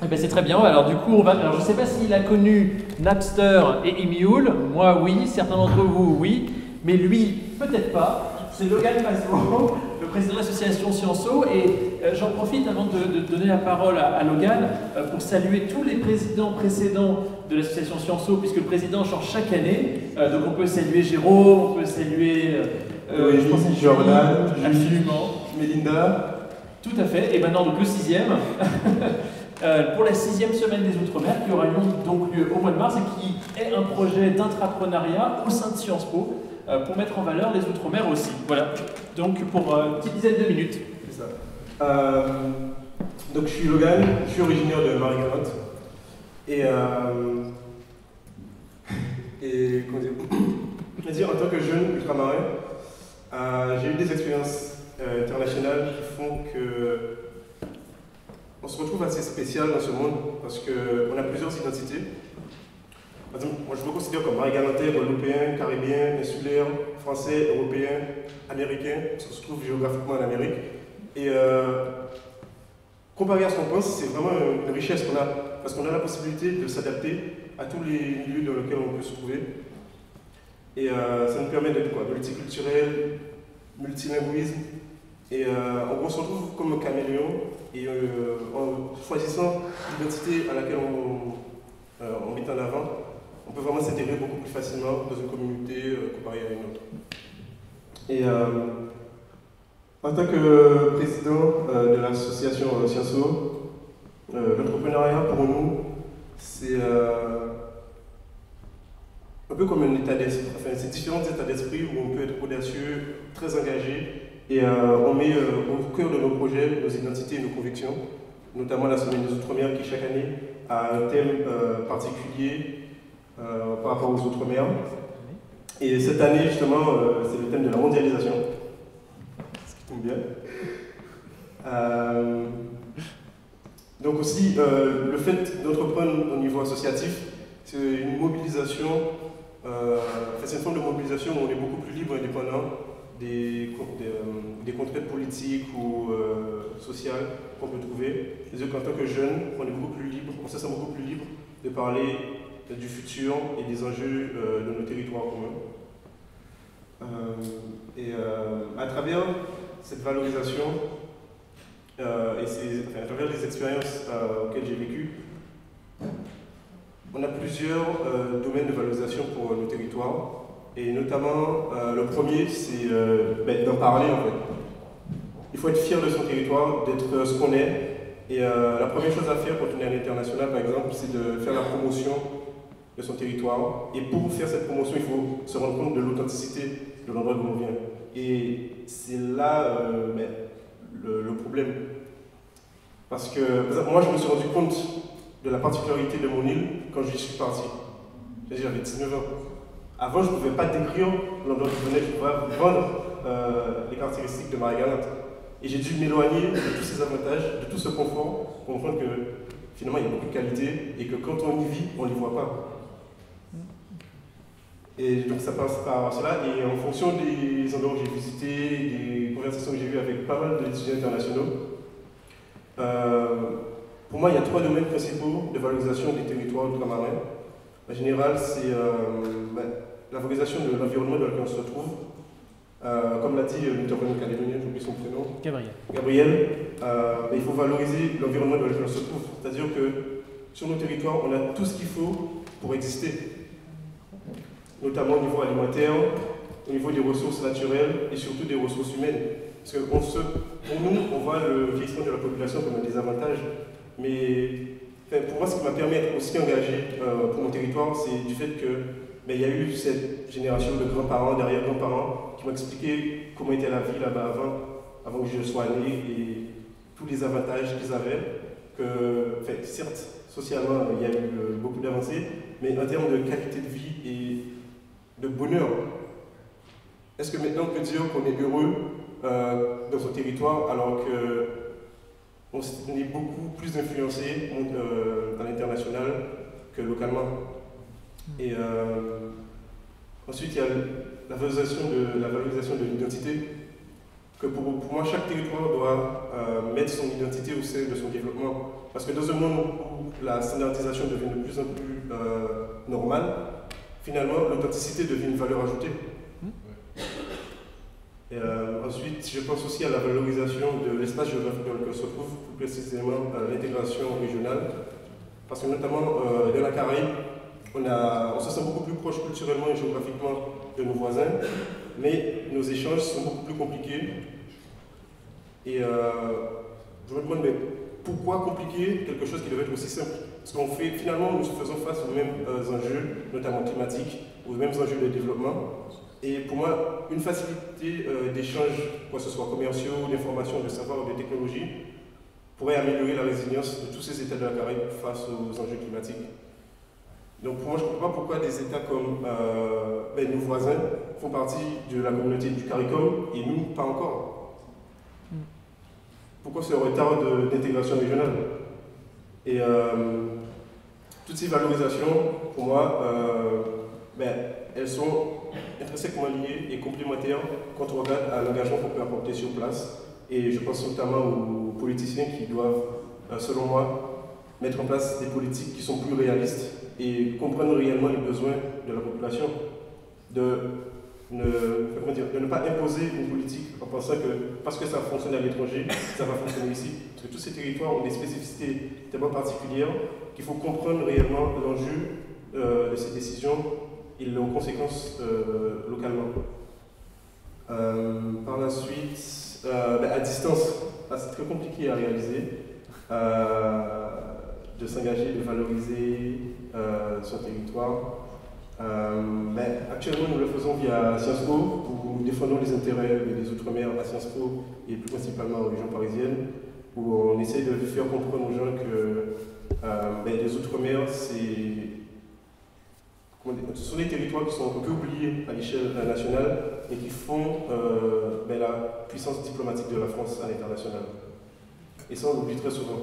Eh bien, c'est très bien. Alors du coup, alors, je ne sais pas s'il a connu Napster et Emule. Moi, oui. Certains d'entre vous, oui. Mais lui, peut-être pas. C'est Logan Maslow, le président de l'association Scienceau. Et j'en profite avant de donner la parole à Logan pour saluer tous les présidents précédents de l'association Scienceau, puisque le président change chaque année. Donc on peut saluer Jérôme, on peut saluer je pense à Jordan, absolument. Mélinda. Tout à fait. Et maintenant donc le 6e. Pour la 6e semaine des Outre-mer qui aura donc lieu au mois de mars et qui est un projet d'intrapreneuriat au sein de Sciences Po pour mettre en valeur les Outre-mer aussi. Voilà. Donc pour une petite dizaine de minutes. C'est ça. Donc je suis Logan, je suis originaire de Marie-Galante. Et comment dire, en tant que jeune ultramarin, j'ai eu des expériences internationales qui font que on se retrouve assez spécial dans ce monde parce qu'on a plusieurs identités. Par exemple, moi je me considère comme Marie-Galantais, Guadeloupéen, Caribéen, insulaire, Français, Européen, Américain, parce qu'on se trouve géographiquement en Amérique. Et comparé à ce qu'on pense, c'est vraiment une richesse qu'on a, parce qu'on a la possibilité de s'adapter à tous les milieux dans lesquels on peut se trouver. Et ça nous permet d'être multiculturel, multilinguisme. Et en gros, on se retrouve comme un caméléon. Et en choisissant l'identité à laquelle on met en avant, on peut vraiment s'intégrer beaucoup plus facilement dans une communauté comparée à une autre. Et en tant que président de l'association Scienceau, l'entrepreneuriat pour nous, c'est un peu comme un état d'esprit, enfin c'est différents états d'esprit où on peut être audacieux, très engagé, et on met au cœur de nos projets nos identités et nos convictions, notamment la Semaine des Outre-mer qui chaque année a un thème particulier par rapport aux Outre-mer. Et cette année justement, c'est le thème de la mondialisation, ce qui tombe bien. Donc aussi, le fait d'entreprendre au niveau associatif, c'est une mobilisation, c'est une forme de mobilisation où on est beaucoup plus libre et indépendant des contraintes politiques ou sociales qu'on peut trouver. C'est-à-dire qu'en tant que jeune, on est beaucoup plus libre, on se sent beaucoup plus libre de parler du futur et des enjeux de nos territoires communs. À travers cette valorisation, et à travers les expériences auxquelles j'ai vécu, on a plusieurs domaines de valorisation pour nos territoires. Et notamment, le premier, c'est d'en parler en fait. Il faut être fier de son territoire, d'être ce qu'on est. Et la première chose à faire quand on est à l'international, par exemple, c'est de faire la promotion de son territoire. Et pour faire cette promotion, il faut se rendre compte de l'authenticité de l'endroit d'où on vient. Et c'est là le problème. Parce que, par exemple, moi, je me suis rendu compte de la particularité de mon île quand j'y suis parti. J'avais 19 ans. Avant, je ne pouvais pas décrire l'endroit où je venais, je pouvais vendre les caractéristiques de Marie-Galante. Et j'ai dû m'éloigner de tous ces avantages, de tout ce confort, pour comprendre que finalement il y a beaucoup de qualités et que quand on y vit, on ne les voit pas. Et donc ça passe par cela, et en fonction des endroits que j'ai visités, des conversations que j'ai eues avec pas mal d'étudiants internationaux, pour moi il y a 3 domaines principaux de valorisation des territoires ultramarins. En général, c'est la valorisation de l'environnement dans lequel on se retrouve. Comme l'a dit l'intervenant calédonien, j'ai oublié son prénom. Gabriel. Il faut valoriser l'environnement dans lequel on se trouve. C'est-à-dire que sur nos territoires, on a tout ce qu'il faut pour exister. Notamment au niveau alimentaire, au niveau des ressources naturelles et surtout des ressources humaines. Parce que pour nous, on voit le vieillissement de la population comme un désavantage. Mais pour moi, ce qui m'a permis d'être aussi engagé pour mon territoire, c'est du fait que il y a eu cette génération de grands-parents, d'arrière-grands-parents, qui m'ont expliqué comment était la vie là-bas avant que je sois né et tous les avantages qu'ils avaient. Que, certes, socialement, il y a eu beaucoup d'avancées, mais en termes de qualité de vie et de bonheur, est-ce que maintenant on peut dire qu'on est heureux dans son territoire alors qu'on est beaucoup plus influencé à l'international que localement? Et ensuite, il y a la valorisation de l'identité, que pour moi, chaque territoire doit mettre son identité au sein de son développement. Parce que dans un monde où la standardisation devient de plus en plus normale, finalement, l'authenticité devient une valeur ajoutée. Et ensuite, je pense aussi à la valorisation de l'espace géographique dans lequel on se trouve, plus précisément à l'intégration régionale. Parce que notamment dans la Caraïbe, on se sent beaucoup plus proche culturellement et géographiquement de nos voisins, mais nos échanges sont beaucoup plus compliqués. Et je me demande, mais pourquoi compliquer quelque chose qui devait être aussi simple? Parce qu'on fait, finalement, nous faisons face aux mêmes enjeux, notamment climatiques, aux mêmes enjeux de développement. Et pour moi, une facilité d'échange, que ce soit commerciaux, d'informations, de savoir ou de technologies, pourrait améliorer la résilience de tous ces États de la Caraïbe face aux enjeux climatiques. Donc pour moi, je ne comprends pas pourquoi des États comme nos voisins font partie de la communauté du CARICOM et nous, pas encore. Pourquoi ce retard d'intégration régionale? Et toutes ces valorisations, pour moi, elles sont intrinsèquement liées et complémentaires quand on regarde à l'engagement qu'on peut apporter sur place. Et je pense notamment aux politiciens qui doivent, selon moi, mettre en place des politiques qui sont plus réalistes et comprendre réellement les besoins de la population, de ne pas imposer une politique en pensant que parce que ça fonctionne à l'étranger, ça va fonctionner ici. Parce que tous ces territoires ont des spécificités tellement particulières qu'il faut comprendre réellement l'enjeu de ces décisions et leurs conséquences localement. Par la suite, à distance, c'est très compliqué à réaliser, de s'engager, de valoriser son territoire. Actuellement, nous le faisons via Sciences Po, où nous défendons les intérêts des Outre-mer à Sciences Po et plus principalement aux régions parisiennes, où on essaye de faire comprendre aux gens que les Outre-mer, ce sont des territoires qui sont un peu oubliés à l'échelle nationale et qui font la puissance diplomatique de la France à l'international. Et ça, on l'oublie très souvent.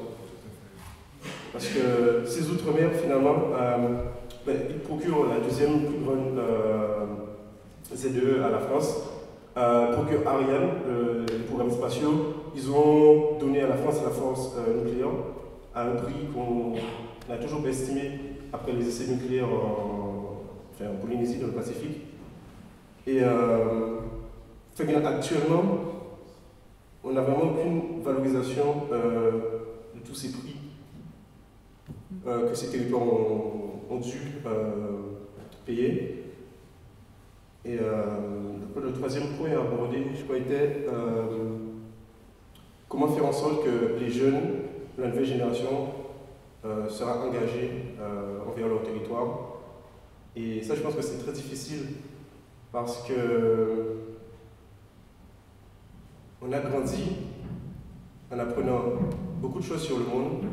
Parce que ces Outre-mer, finalement, ils procurent la deuxième plus grande ZEE à la France, procurent Ariane, les programmes spatiaux. Ils ont donné à la France la force nucléaire à un prix qu'on n'a toujours pas estimé après les essais nucléaires en Polynésie, dans le Pacifique. Et actuellement, on n'a vraiment aucune valorisation de tous ces prix que ces territoires ont dû payer. Et le troisième point à aborder, je crois, était comment faire en sorte que les jeunes, la nouvelle génération, sera engagée envers leur territoire. Et ça, je pense que c'est très difficile parce que on a grandi en apprenant beaucoup de choses sur le monde,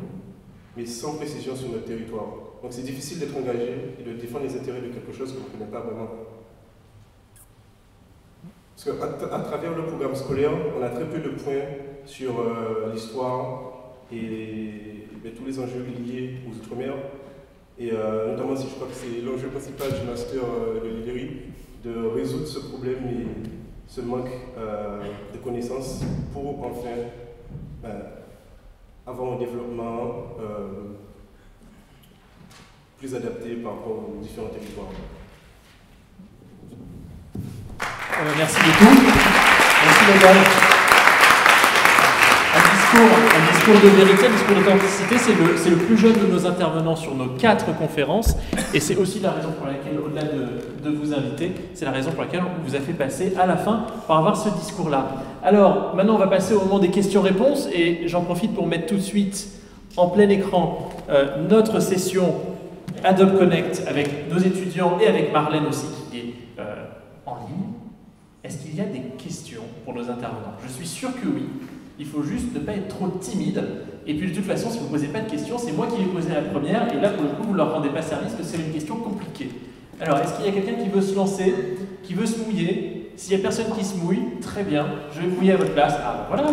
mais sans précision sur notre territoire. Donc c'est difficile d'être engagé et de défendre les intérêts de quelque chose qu'on ne connaît pas vraiment. Parce qu'à travers le programme scolaire, on a très peu de points sur l'histoire et tous les enjeux liés aux Outre-mer. Et notamment, si je crois que c'est l'enjeu principal du master de l'IDERI, de résoudre ce problème et ce manque de connaissances pour enfin avoir un développement plus adapté par rapport aux différents territoires. Merci beaucoup. Merci Logan. Un discours de vérité, un discours d'authenticité, c'est le plus jeune de nos intervenants sur nos 4 conférences, et c'est aussi la raison pour laquelle, au-delà de vous inviter, c'est la raison pour laquelle on vous a fait passer à la fin par avoir ce discours-là. Alors, maintenant on va passer au moment des questions-réponses, et j'en profite pour mettre tout de suite en plein écran notre session Adobe Connect avec nos étudiants et avec Marlène aussi qui est en ligne. Est-ce qu'il y a des questions pour nos intervenants? Je suis sûr que oui. Il faut juste ne pas être trop timide. Et puis de toute façon, si vous ne posez pas de questions, c'est moi qui vais poser la première. Et là, pour le coup, vous ne leur rendez pas service parce que c'est une question compliquée. Alors, est-ce qu'il y a quelqu'un qui veut se lancer, qui veut se mouiller? S'il n'y a personne qui se mouille, très bien. Je vais mouiller à votre place. Ah, voilà.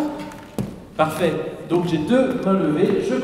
Parfait. Donc, j'ai 2 mains levées. Je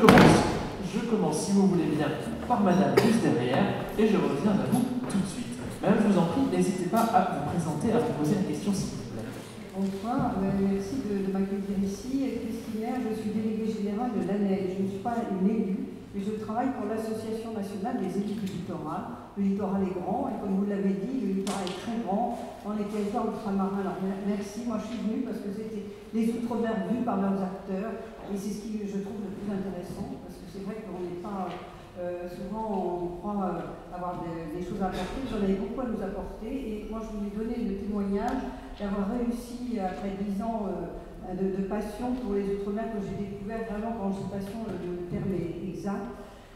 commence, si vous voulez bien, par madame juste derrière. Et je reviens à vous tout de suite. Madame, je vous en prie, n'hésitez pas à vous présenter, à vous poser la question s'il vous plaît. Bonsoir, merci de m'accueillir ici. Christine, je suis déléguée générale de l'ANEL. Je ne suis pas une élue, mais je travaille pour l'Association nationale des élus du littoral. Le littoral est grand, et comme vous l'avez dit, le littoral est très grand dans les territoires ultramarins. Alors merci, moi je suis venue parce que c'était les Outre-mer vus par leurs acteurs, et c'est ce qui je trouve le plus intéressant, parce que c'est vrai qu'on n'est pas... souvent on croit avoir des choses à apporter, j'en avais beaucoup à nous apporter, et moi je voulais donner le témoignage d'avoir réussi après 10 ans de passion pour les Outre-mer que j'ai découvert vraiment, quand je dis passion, le terme est exact.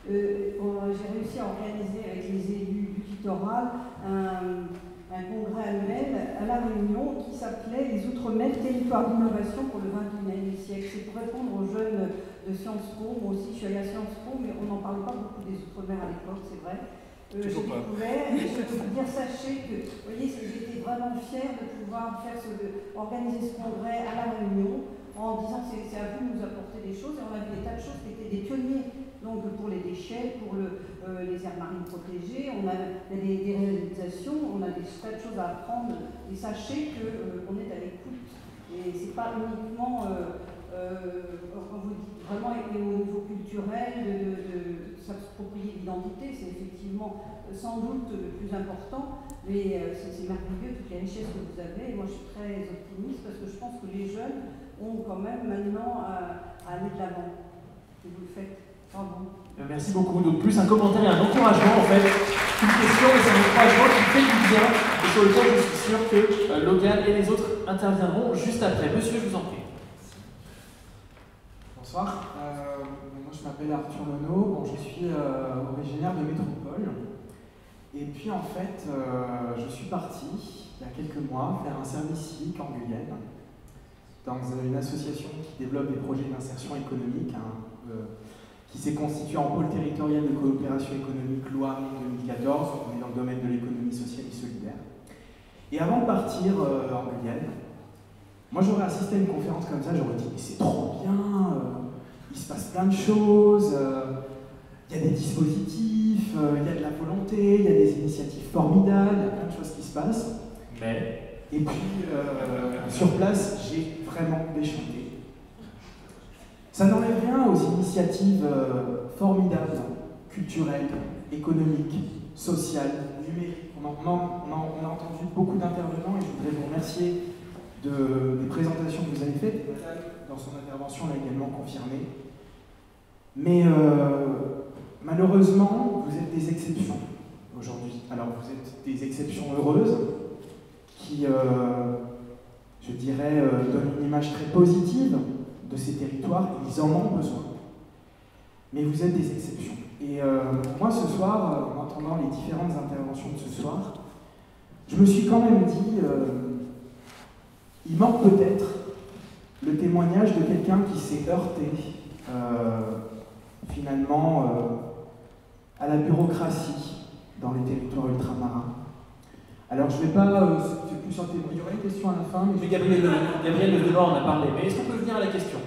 J'ai réussi à organiser avec les élus du littoral un congrès annuel à La Réunion qui s'appelait les Outre-mer territoires d'innovation pour le XXIe siècle. C'est pour répondre aux jeunes de Sciences Po. Moi aussi je suis allée à Sciences Po, mais on n'en parlait pas beaucoup des Outre-mer à l'époque, c'est vrai. J'ai découvert, et je peux vous dire, sachez que, vous voyez, j'étais vraiment fière de pouvoir organiser ce congrès à La Réunion en disant que c'est à vous de nous apporter des choses, et on a vu des tas de choses qui étaient des pionniers, donc pour les déchets, pour les aires marines protégées, on a des réalisations, on a des tas de choses à apprendre, et sachez qu'on est à l'écoute, et c'est pas uniquement... quand vous dites vraiment au niveau culturel, de s'approprier l'identité, c'est effectivement sans doute le plus important, mais c'est merveilleux toutes les richesses que vous avez, et moi je suis très optimiste parce que je pense que les jeunes ont quand même maintenant à aller de l'avant, et vous le faites Pardon. Merci beaucoup. Donc plus un commentaire et un encouragement en fait. Une question et c'est un encouragement qui fait du bien et sur lequel je suis sûr que Logan et les autres interviendront juste après. Monsieur, je vous en prie. Bonsoir. Moi je m'appelle Arthur Monod. Bon, je suis originaire de Métropole. Et puis en fait, je suis parti il y a quelques mois faire un service civique en Guyane dans une association qui développe des projets d'insertion économique, qui s'est constituée en pôle territorial de coopération économique loi en 2014. On est dans le domaine de l'économie sociale et solidaire. Et avant de partir en Guyane, moi j'aurais assisté à une conférence comme ça, j'aurais dit mais c'est trop bien, il se passe plein de choses, il y a des dispositifs, il y a de la volonté, il y a des initiatives formidables, il y a plein de choses qui se passent. Et puis sur place, j'ai vraiment déchanté. Ça n'enlève rien aux initiatives formidables, culturelles, économiques, sociales, numériques. On a entendu beaucoup d'intervenants et je voudrais vous remercier des présentations que vous avez faites. Madame, dans son intervention, l'a également confirmé. Mais malheureusement, vous êtes des exceptions aujourd'hui. Alors, vous êtes des exceptions heureuses qui, je dirais, donnent une image très positive de ces territoires. Ils en ont besoin. Mais vous êtes des exceptions. Et moi, ce soir, en entendant les différentes interventions de ce soir, je me suis quand même dit, il manque peut-être le témoignage de quelqu'un qui s'est heurté, finalement, à la bureaucratie dans les territoires ultramarins. Alors, je ne vais pas... c'est plus un témoin. Il y aura une question à la fin. Mais Gabriel Ledelor en a parlé. Mais est-ce qu'on peut venir à la question?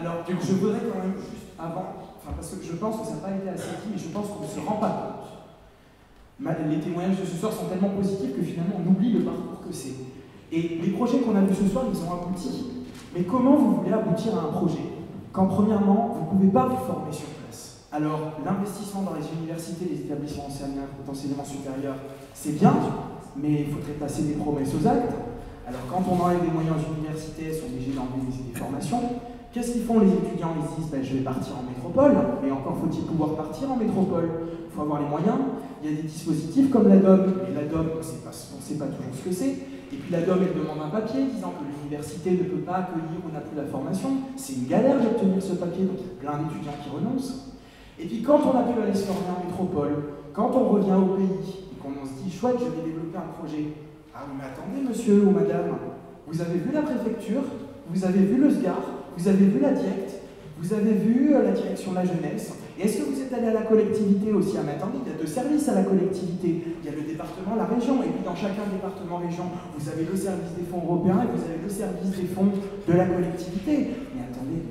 Alors, je voudrais quand même juste avant... parce que je pense que ça n'a pas été assez dit, mais je pense qu'on ne se rend pas compte. Les témoignages de ce soir sont tellement positifs que finalement on oublie le parcours que c'est. Et les projets qu'on a vus ce soir, ils ont abouti. Mais comment vous voulez aboutir à un projet quand premièrement, vous ne pouvez pas vous former sur place? Alors, l'investissement dans les universités, les établissements d'enseignement supérieur, c'est bien, mais il faudrait passer des promesses aux actes. Alors, quand on enlève des moyens aux universités, elles sont obligées d'enlever des formations. Qu'est-ce qu'ils font les étudiants? Ils se disent ben, je vais partir en métropole, mais encore faut-il pouvoir partir en métropole. Il faut avoir les moyens. Il y a des dispositifs comme l'ADOM, mais l'ADOM, on ne sait pas toujours ce que c'est. Et puis l'ADOM, elle demande un papier disant que l'université ne peut pas accueillir ou n'a plus la formation. C'est une galère d'obtenir ce papier, donc il y a plein d'étudiants qui renoncent. Et puis quand on a pu aller se former en métropole, quand on revient au pays et qu'on se dit chouette, je vais développer un projet. Ah oui, mais attendez, monsieur ou madame, vous avez vu la préfecture, vous avez vu le SGAR, vous avez vu la DIECT, vous avez vu la direction de la jeunesse. Et est-ce que vous êtes allé à la collectivité aussi? Ah mais attendez, il y a deux services à la collectivité. Il y a le département, la région, et puis dans chacun département, région, vous avez le service des fonds européens et vous avez le service des fonds de la collectivité. Mais attendez,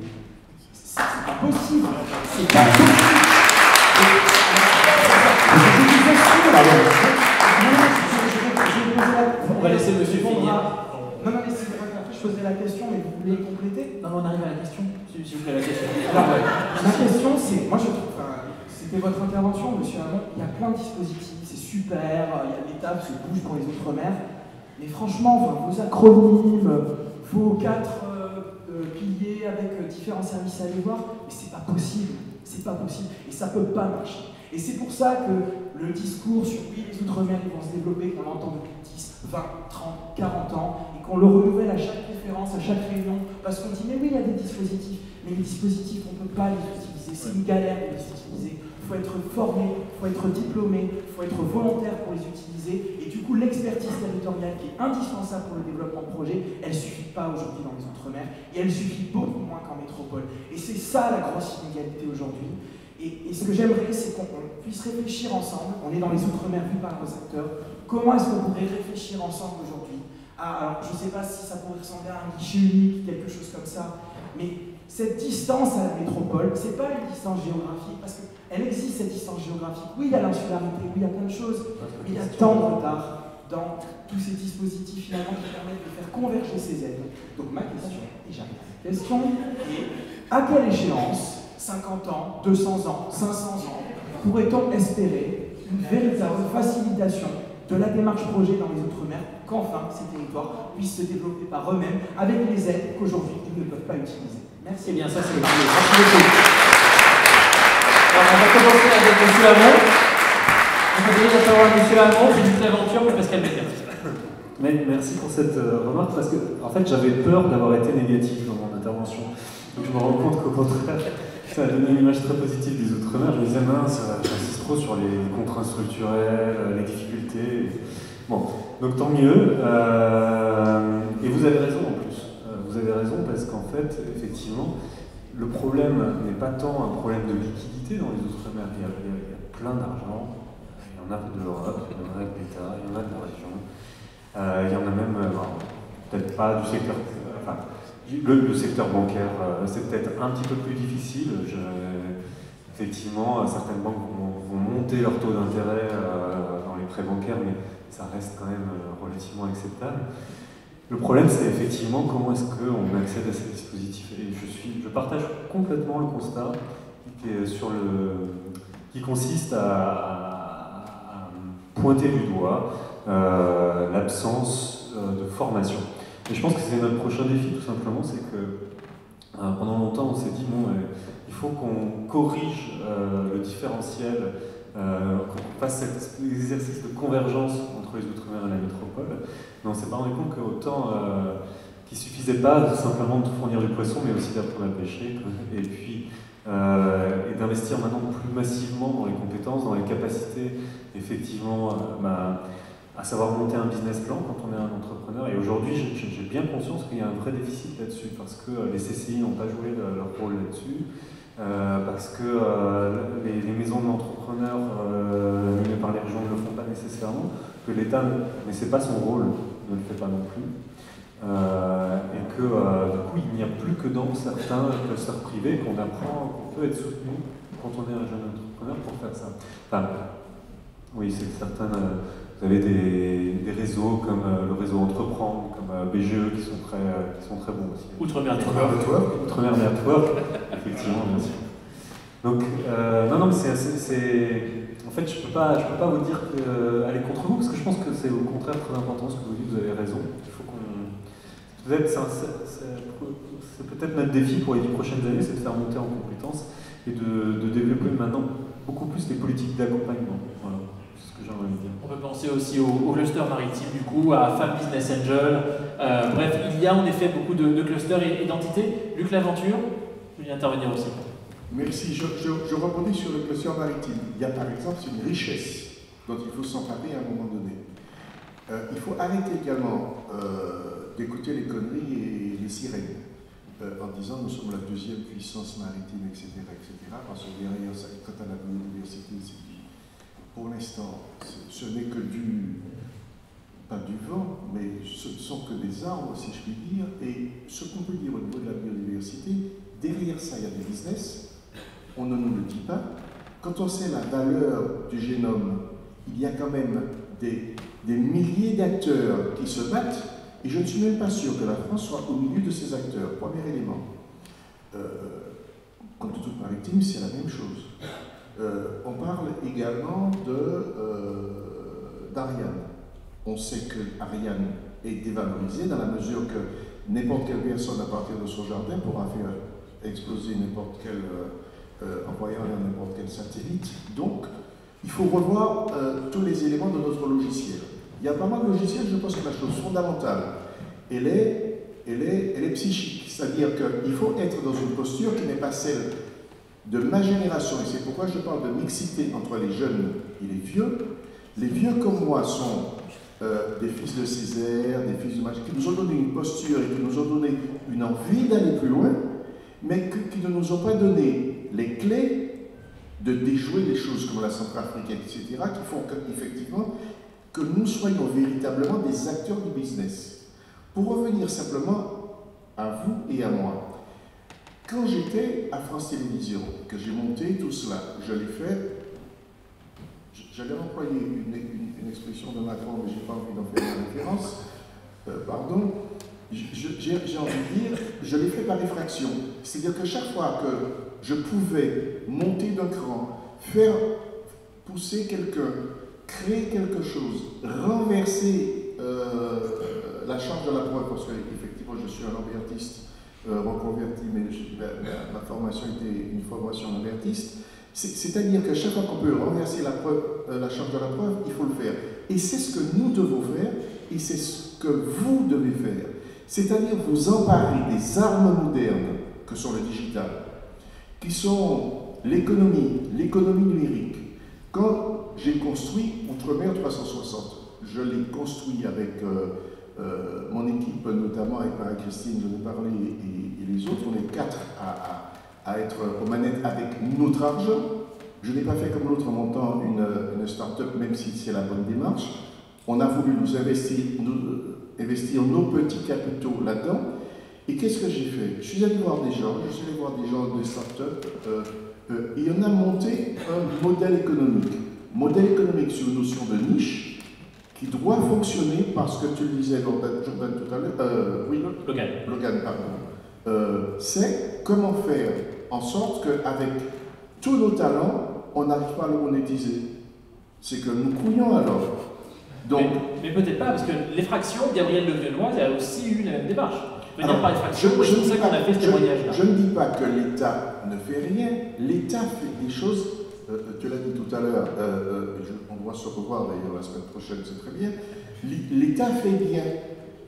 c'est pas possible. C'est pas possible. On va laisser monsieur finir. Non, mais c'est vrai qu'après je faisais la question, mais vous voulez compléter? Non, on arrive à la question. S'il vous plaît, la question. Alors, ma question, c'est, moi je trouve, c'était votre intervention, monsieur Hamon, il y a plein de dispositifs, c'est super, il y a l'État qui se bouge pour les Outre-mer, mais franchement, vos acronymes, vos 4 piliers avec différents services à aller voir, mais c'est pas possible, et ça peut pas marcher. Et c'est pour ça que le discours sur oui, les Outre-mer, ils vont se développer, qu'on l'entend depuis 10, 20, 30, 40 ans, et qu'on le renouvelle à chaque conférence, à chaque réunion, parce qu'on dit, mais oui, il y a des dispositifs, mais les dispositifs, on ne peut pas les utiliser, c'est une galère de les utiliser. Il faut être formé, il faut être diplômé, il faut être volontaire pour les utiliser, et du coup, l'expertise territoriale qui est indispensable pour le développement de projet, elle ne suffit pas aujourd'hui dans les Outre-mer, et elle suffit beaucoup moins qu'en métropole. Et c'est ça la grosse inégalité aujourd'hui. Et ce que j'aimerais, c'est qu'on puisse réfléchir ensemble, on est dans les Outre-mer vus par nos acteurs, comment est-ce qu'on pourrait réfléchir ensemble aujourd'hui? Alors, je ne sais pas si ça pourrait ressembler à un guichet unique, quelque chose comme ça, mais cette distance à la métropole, ce n'est pas une distance géographique, parce qu'elle existe cette distance géographique. Oui, il y a l'insularité, oui, il y a plein de choses, mais il y a tant de retard dans tous ces dispositifs finalement qui permettent de faire converger ces aides. Donc ma question, et j'arrive à la question, est à quelle échéance, 50 ans, 200 ans, 500 ans, pourrait-on espérer une véritable facilitation de la démarche projet dans les Outre-mer, qu'enfin ces territoires puissent se développer par eux-mêmes avec les aides qu'aujourd'hui ils ne peuvent pas utiliser? Merci. Eh bien, ça c'est le Merci beaucoup. Alors, on va commencer avec M. Hamon. On va donner la parole à M. Hamon, c'est une aventure pour Pascal Mézières. Merci pour cette remarque, parce que en fait, j'avais peur d'avoir été négatif dans mon intervention. Donc je me rends compte qu'au contraire, ça a donné une image très positive des Outre-mer. Je me disais, mince, j'insiste trop sur les contraintes structurelles, les difficultés. Bon, donc tant mieux. Et vous avez raison en plus. Vous avez raison parce qu'en fait, effectivement, le problème n'est pas tant un problème de liquidité dans les Outre-mer. Il y a plein d'argent. Il y en a de l'Europe, il y en a de l'État, il y en a de la région. Il y en a même, peut-être pas du secteur. Le secteur bancaire, c'est peut-être un petit peu plus difficile. Effectivement, certaines banques vont monter leur taux d'intérêt dans les prêts bancaires, mais ça reste quand même relativement acceptable. Le problème, c'est effectivement comment est-ce qu'on accède à ces dispositifs. Et je partage complètement le constat qui consiste à pointer du doigt l'absence de formation. Et je pense que c'est notre prochain défi, tout simplement, c'est que pendant longtemps, on s'est dit, bon, il faut qu'on corrige le différentiel, qu'on fasse cet exercice de convergence entre les Outre-mer et la métropole. Mais on s'est pas rendu compte qu'autant qu'il ne suffisait pas simplement de fournir du poisson, mais aussi d'apprendre à pêcher, et puis et d'investir maintenant plus massivement dans les compétences, dans les capacités, effectivement, à savoir monter un business plan quand on est un entrepreneur. Et aujourd'hui, j'ai bien conscience qu'il y a un vrai déficit là-dessus, parce que les CCI n'ont pas joué leur rôle là-dessus, parce que les maisons d'entrepreneurs animées par les régions ne le font pas nécessairement, que l'État, mais c'est pas son rôle, ne le fait pas non plus. Et que du coup, il n'y a plus que dans certains clusters privés qu'on apprend qu'on peut être soutenu quand on est un jeune entrepreneur pour faire ça. Enfin, oui, c'est certain. Vous avez des réseaux comme le réseau Entreprendre, comme BGE qui sont très bons aussi. Outre-mer Network. Outre-mer Network, effectivement, bien sûr. Donc, non, mais en fait, je peux pas vous dire aller contre vous, parce que je pense que c'est au contraire très important ce que vous dites, vous avez raison. Il faut c'est peut-être notre défi pour les 10 prochaines années, c'est de faire monter en compétences et de développer maintenant beaucoup plus les politiques d'accompagnement. Voilà. On peut penser aussi au cluster maritime, du coup, à Femmes Business Angel. Bref, il y a en effet beaucoup de clusters et d'entités. Luc Laventure, vous voulez intervenir aussi. Merci. Je rebondis sur le cluster maritime. Il y a par exemple une richesse dont il faut s'emparer à un moment donné. Il faut arrêter également d'écouter les conneries et les sirènes en disant nous sommes la deuxième puissance maritime, etc. Parce que derrière ça, quand on a la biodiversité, c'est pour l'instant, ce n'est que pas du vent, mais ce ne sont que des arbres, si je puis dire. Et ce qu'on peut dire au niveau de la biodiversité, derrière ça, il y a des business, on ne nous le dit pas. Quand on sait la valeur du génome, il y a quand même des milliers d'acteurs qui se battent, et je ne suis même pas sûr que la France soit au milieu de ces acteurs. Premier élément. Comme toute maritime, c'est la même chose. On parle également d'Ariane. On sait que Ariane est dévalorisée dans la mesure que n'importe quelle personne à partir de son jardin pourra faire exploser n'importe quel envoyant vers n'importe quel satellite. Donc, il faut revoir tous les éléments de notre logiciel. Il y a pas mal de logiciels, je pense que la chose fondamentale, elle est psychique. C'est-à-dire qu'il faut être dans une posture qui n'est pas celle de ma génération, et c'est pourquoi je parle de mixité entre les jeunes et les vieux. Les vieux comme moi sont des fils de Césaire, des fils de Magie, qui nous ont donné une posture et qui nous ont donné une envie d'aller plus loin, mais qui ne nous ont pas donné les clés de déjouer les choses comme la Centrafrique, etc., qui font qu'effectivement, que nous soyons véritablement des acteurs du business. Pour revenir simplement à vous et à moi, quand j'étais à France Télévisions, que j'ai monté tout cela, je l'ai fait, j'allais employer une expression de Macron, mais je n'ai pas envie d'en faire une référence, pardon, j'ai envie de dire, je l'ai fait par effraction. C'est-à-dire que chaque fois que je pouvais monter d'un cran, faire pousser quelqu'un, créer quelque chose, renverser la charge de la preuve, parce qu'effectivement je suis un lambertiste reconverti, mais ma formation était une formation lambertiste, C'est-à-dire qu'à chaque fois qu'on peut renverser la charge de la preuve, il faut le faire. Et c'est ce que nous devons faire, et c'est ce que vous devez faire. C'est-à-dire vous emparer des armes modernes, que sont le digital, qui sont l'économie numérique. Quand j'ai construit Outre-mer 360, je l'ai construit avec mon équipe, notamment avec Marie-Christine, je vais parler, et les autres, on est 4 à être aux manettes avec notre argent. Je n'ai pas fait comme l'autre en montant une start-up, même si c'est la bonne démarche. On a voulu investir nos petits capitaux là-dedans. Et qu'est-ce que j'ai fait? Je suis allé voir des gens, de start-up, et on a monté un modèle économique. Modèle économique sur une notion de niche qui doit fonctionner parce que tu le disais, Jordan, tout à l'heure. Oui, Logan, pardon. C'est comment faire en sorte qu'avec tous nos talents, on n'arrive pas à le monétiser. C'est que nous couillons alors. Donc, mais peut-être pas, parce que les fractions, Gabriel Levielnois a aussi eu la même démarche. C'est pour ça qu'on a fait ce témoignage-là. Je ne dis pas que l'État ne fait rien. L'État fait des choses, tu l'as dit tout à l'heure, on doit se revoir d'ailleurs la semaine prochaine, c'est très bien. L'État fait bien,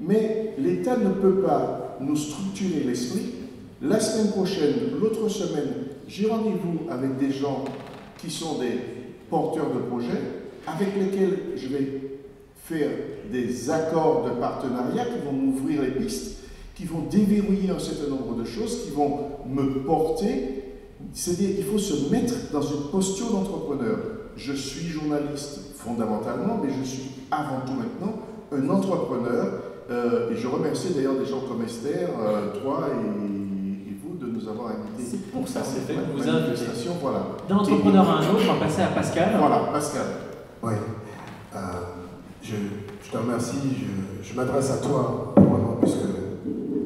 mais l'État ne peut pas nous structurer l'esprit. La semaine prochaine, l'autre semaine, j'ai rendez-vous avec des gens qui sont des porteurs de projets, avec lesquels je vais faire des accords de partenariat qui vont m'ouvrir les pistes, qui vont déverrouiller un certain nombre de choses, qui vont me porter. C'est-à-dire qu'il faut se mettre dans une posture d'entrepreneur. Je suis journaliste fondamentalement, mais je suis avant tout maintenant un entrepreneur. Et je remercie d'ailleurs des gens comme Esther, toi et vous de nous avoir invités. C'est pour ça, c'est fait que vous invitez. Voilà. D'un entrepreneur à un autre, on va passer à Pascal. Voilà, Pascal. Oui. Je te remercie. Je m'adresse à toi, vraiment, puisque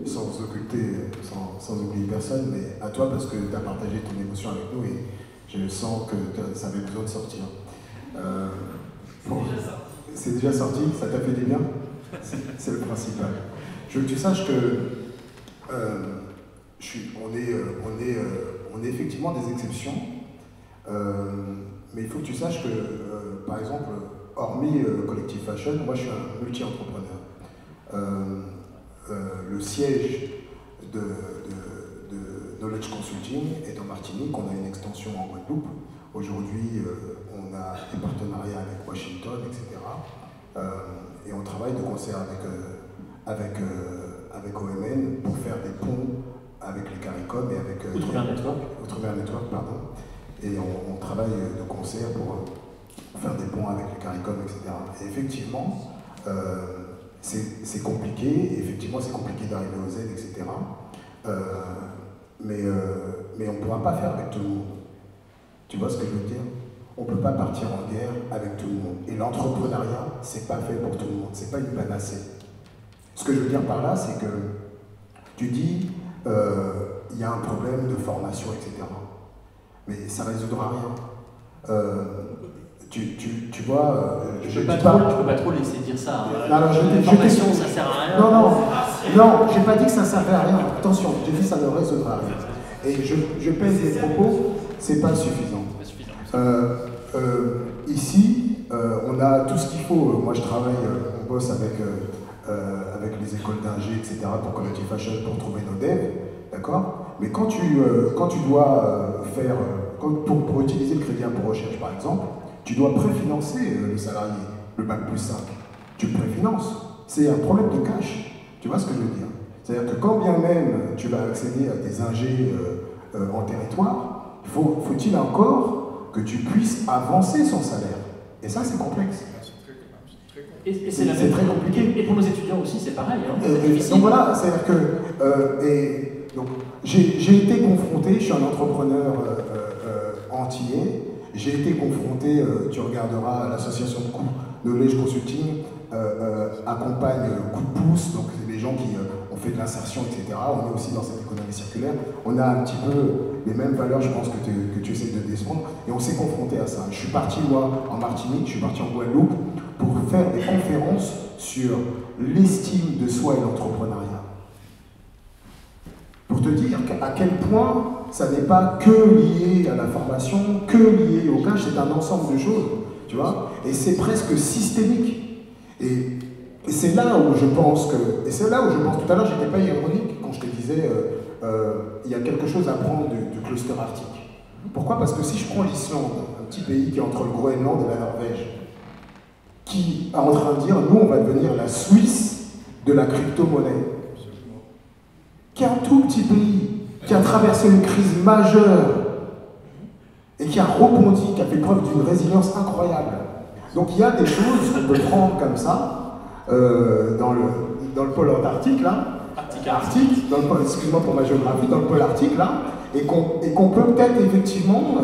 sans occulter, sans oublier personne, mais à toi parce que tu as partagé ton émotion avec nous et je sens que ça avait besoin de sortir. C'est déjà sorti, ça t'a fait du bien? C'est le principal. Je veux que tu saches que on est effectivement des exceptions, mais il faut que tu saches que, par exemple, hormis Collective Fashion, moi je suis un multi-entrepreneur. Le siège de Knowledge Consulting est en Martinique, on a une extension en Guadeloupe. Aujourd'hui, on a des partenariats avec Washington, etc. Et on travaille de concert avec OMN pour faire des ponts avec les CARICOM et avec Outre-mer Network, pardon. Et on travaille de concert pour faire des ponts avec les CARICOM, etc. Et effectivement, c'est compliqué, et effectivement c'est compliqué d'arriver aux aides, etc. Mais on ne pourra pas faire avec tout le monde. Tu vois ce que je veux dire? On ne peut pas partir en guerre avec tout le monde. Et l'entrepreneuriat, c'est pas fait pour tout le monde, c'est pas une panacée. Ce que je veux dire par là, c'est que tu dis, il y a un problème de formation, etc. Mais ça ne résoudra rien. Tu vois, je peux pas trop laisser dire ça. Alors, formation, ça sert à rien. Non, j'ai pas dit que ça servait à rien. Attention, j'ai dit que ça ne résoudra rien. Et je pèse les propos, c'est pas suffisant. Ici, on a tout ce qu'il faut. Moi, je travaille, on bosse avec les écoles d'ingé, etc. pour Collective Fashion pour trouver nos devs, d'accord? Mais quand tu dois faire, pour utiliser le crédit impôt recherche, par exemple, tu dois préfinancer le salarié, le bac+5. Tu le préfinances. C'est un problème de cash. Tu vois ce que je veux dire? C'est-à-dire que quand bien même tu vas accéder à des ingés en territoire, faut-il encore que tu puisses avancer son salaire. Et ça, c'est complexe. Et c'est très compliqué. Et pour nos étudiants aussi, c'est pareil. Hein, donc voilà, c'est-à-dire que j'ai été confronté, je suis un entrepreneur antillais, j'ai été confronté, tu regarderas l'association de coûts Knowledge Consulting, accompagne coup de pouce, donc c'est des gens qui ont fait de l'insertion, etc. On est aussi dans cette économie circulaire. On a un petit peu les mêmes valeurs, je pense, que tu essaies de descendre, et on s'est confronté à ça. Je suis parti, moi, en Martinique, je suis parti en Guadeloupe pour faire des conférences sur l'estime de soi et l'entrepreneuriat. Pour te dire à quel point ça n'est pas que lié à la formation, que lié au cash, c'est un ensemble de choses, tu vois, et c'est presque systémique. Et c'est là où je pense que, et c'est là où je pense, tout à l'heure j'étais pas ironique quand je te disais, il y a quelque chose à prendre du cluster arctique. Pourquoi? Parce que si je prends l'Islande, un petit pays qui est entre le Groenland et la Norvège, qui est en train de dire, nous on va devenir la Suisse de la crypto-monnaie, qui est un tout petit pays, qui a traversé une crise majeure et qui a rebondi, qui a fait preuve d'une résilience incroyable. Donc il y a des choses qu'on peut prendre comme ça, dans le pôle antarctique, là, Arctique, dans le pôle, excuse-moi pour ma géographie, dans le pôle arctique, là, et qu'on peut peut-être effectivement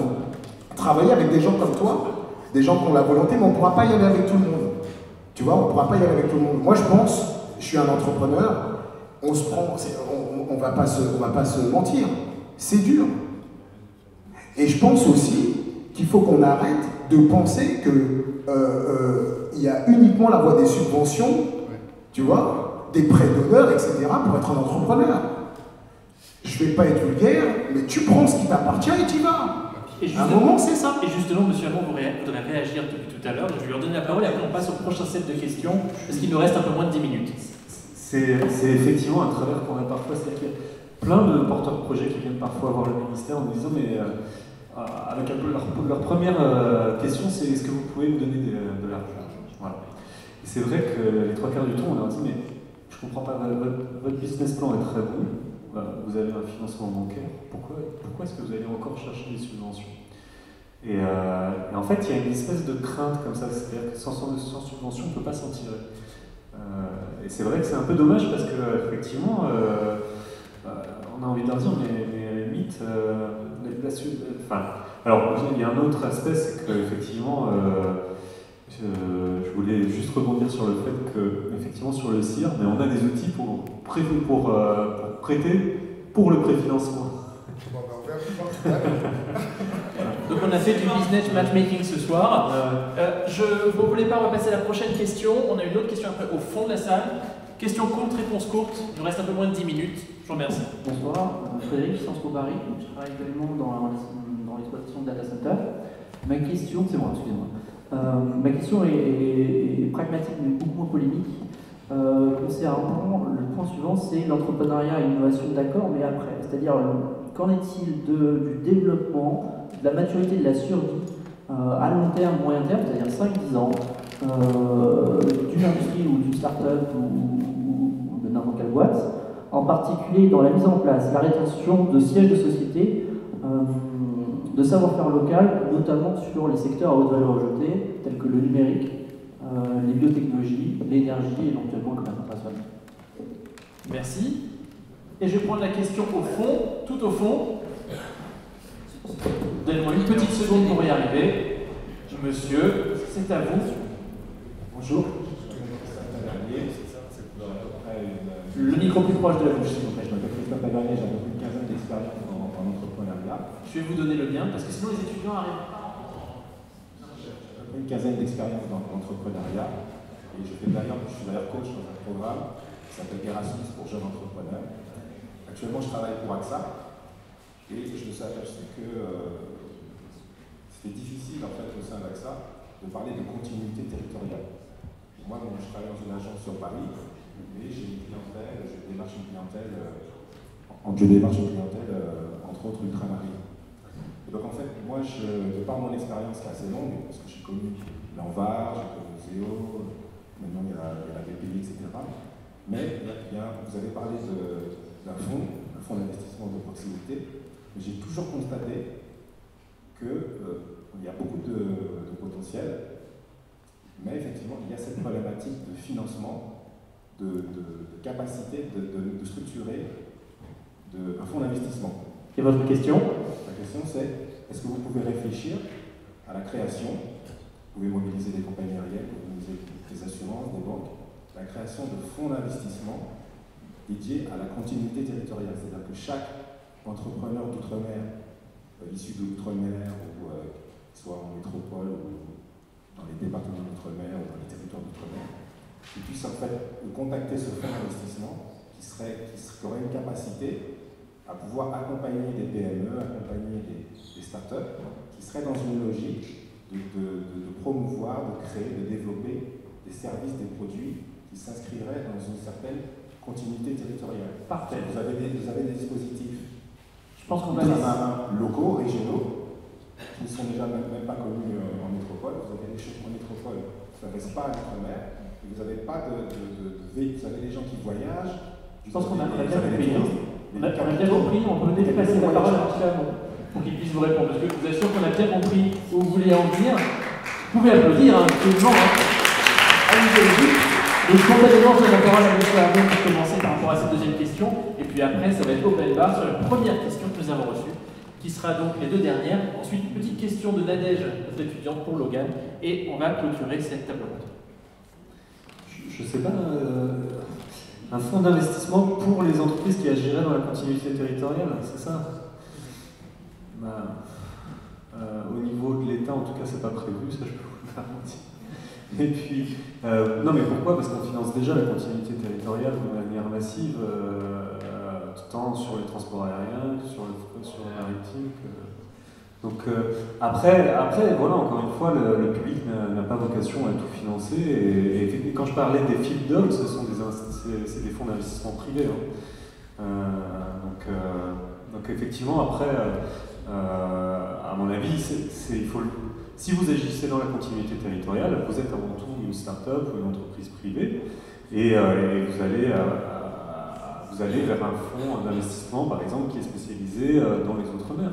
travailler avec des gens comme toi, des gens qui ont la volonté, mais on ne pourra pas y aller avec tout le monde. Tu vois, on ne pourra pas y aller avec tout le monde. Moi je pense, je suis un entrepreneur, on se prend, on va pas se mentir, c'est dur. Et je pense aussi qu'il faut qu'on arrête de penser qu'il y a uniquement la voie des subventions, tu vois, des prêts d'honneur, etc., pour être un entrepreneur. Je ne vais pas être vulgaire, mais tu prends ce qui t'appartient et tu y vas. À un moment, c'est ça. Et justement, monsieur Hamon voudrait réagir depuis tout à l'heure. Je vais lui redonner la parole et après on passe au prochain set de questions, parce qu'il nous reste un peu moins de 10 minutes. C'est effectivement un travers qu'on a parfois, c'est-à-dire qu'il y a plein de porteurs de projets qui viennent parfois voir le ministère en nous disant, mais avec un peu leur première question, c'est est-ce que vous pouvez me donner de l'argent? Voilà. Et c'est vrai que les 3/4 du temps, on leur dit, mais je ne comprends pas, votre business plan est très bon, vous avez un financement bancaire, pourquoi est-ce que vous allez encore chercher des subventions? Et en fait, il y a une espèce de crainte comme ça, c'est-à-dire que sans subvention, on ne peut pas s'en tirer. Et c'est vrai que c'est un peu dommage parce qu'effectivement, on a envie de leur dire, mais limite, alors, il y a un autre aspect, c'est qu'effectivement, je voulais juste rebondir sur le fait qu'effectivement, sur le CIR, mais on a des outils pour prêter pour le préfinancement. Donc on a fait du business matchmaking ce soir. Vous voulez pas, on va passer à la prochaine question. On a une autre question après au fond de la salle. Question courte, réponse courte. Il nous reste un peu moins de 10 minutes. Je vous remercie. Bonsoir, Frédéric, Sciences Po Paris. Je travaille également dans l'exploitation de data center. Ma question, c'est moi, excusez-moi. Ma question est pragmatique mais beaucoup moins polémique. Concernant le point suivant, c'est l'entrepreneuriat et l'innovation, d'accord, mais après. C'est-à-dire, qu'en est-il du développement, de la maturité de la survie à long terme, moyen terme, c'est-à-dire 5-10 ans, d'une industrie ou d'une start-up ou de n'importe quelle boîte, en particulier dans la mise en place, la rétention de sièges de société, de savoir-faire local, notamment sur les secteurs à haute valeur ajoutée, tels que le numérique, les biotechnologies, l'énergie et éventuellement le commerce international. Merci. Et je vais prendre la question au fond, tout au fond. Donnez-moi une petite seconde pour y arriver. Monsieur, c'est à vous. Bonjour. Le micro plus proche de la bouche, s'il vous plaît. Je m'appelle Christophe Tavernier, j'ai une quinzaine d'expériences en entrepreneuriat. Je vais vous donner le lien, parce que sinon les étudiants arrivent pas. Une quinzaine d'expériences dans l'entrepreneuriat. Et je suis d'ailleurs coach dans un programme qui s'appelle Erasmus pour jeunes entrepreneurs. Actuellement, je travaille pour AXA. Et je me suis aperçu que c'était difficile en fait au sein d'AXA de parler de continuité territoriale. Moi, je travaille dans une agence sur Paris, mais j'ai une clientèle, je démarche une clientèle entre autres ultramarines. Et donc en fait, moi, de par mon expérience qui est assez longue, parce que j'ai connu l'Anvar, j'ai connu Zéo, maintenant il y a la BPI, etc. Mais vous avez parlé d'un fonds d'investissement de proximité. J'ai toujours constaté qu'il y a beaucoup de potentiel, mais effectivement, il y a cette problématique de financement, de capacité de structurer un fonds d'investissement. Et votre question? La question c'est, est-ce que vous pouvez réfléchir à la création, vous pouvez mobiliser des compagnies aériennes, vous pouvez mobiliser des assurances, des banques, la création de fonds d'investissement dédiés à la continuité territoriale, c'est-à-dire que chaque entrepreneur d'outre-mer, issu d'outre-mer, ou soit en métropole, ou dans les départements d'outre-mer, ou dans les territoires d'outre-mer, qui puisse en fait contacter ce fonds d'investissement qui aurait une capacité à pouvoir accompagner des PME, accompagner des startups qui seraient dans une logique de promouvoir, de créer, de développer des services, des produits qui s'inscriraient dans une certaine continuité territoriale. Parfait. Vous avez des dispositifs locaux, régionaux, qui ne sont déjà même pas connus en métropole. Vous avez des choses en métropole qui ne s'adressent pas à l'outre-mer. Vous n'avez pas vous avez des gens qui voyagent. Je pense qu'on a bien compris. On a bien compris, on peut peut-être passer la parole à Michel pour qu'il puisse vous répondre. Parce que je vous assure qu'on a bien compris où vous voulez en venir. Vous pouvez applaudir, absolument. Allez-y. Donc, spontanément, je donne la parole à M. Arnaud pour commencer par rapport à cette deuxième question. Et puis après, ça va être open bar sur la première question que nous avons reçue, qui sera donc les deux dernières. Ensuite, une petite question de Nadège, notre étudiante pour Logan. Et on va clôturer cette table ronde. Je ne sais pas, un fonds d'investissement pour les entreprises qui agiraient dans la continuité territoriale, c'est ça? Au niveau de l'État, en tout cas, c'est pas prévu, ça je peux vous le garantir. Et puis, non mais pourquoi? Parce qu'on finance déjà la continuité territoriale de manière massive, tant sur les transports aériens que sur le maritime. Donc après, voilà, encore une fois, le public n'a pas vocation à tout financer. Et quand je parlais des field dogs, c'est des fonds d'investissement privés. Hein. Donc effectivement, après, à mon avis, si vous agissez dans la continuité territoriale, vous êtes avant tout une start-up ou une entreprise privée, et vous allez vers un fonds d'investissement, par exemple, qui est spécialisé dans les Outre-mer.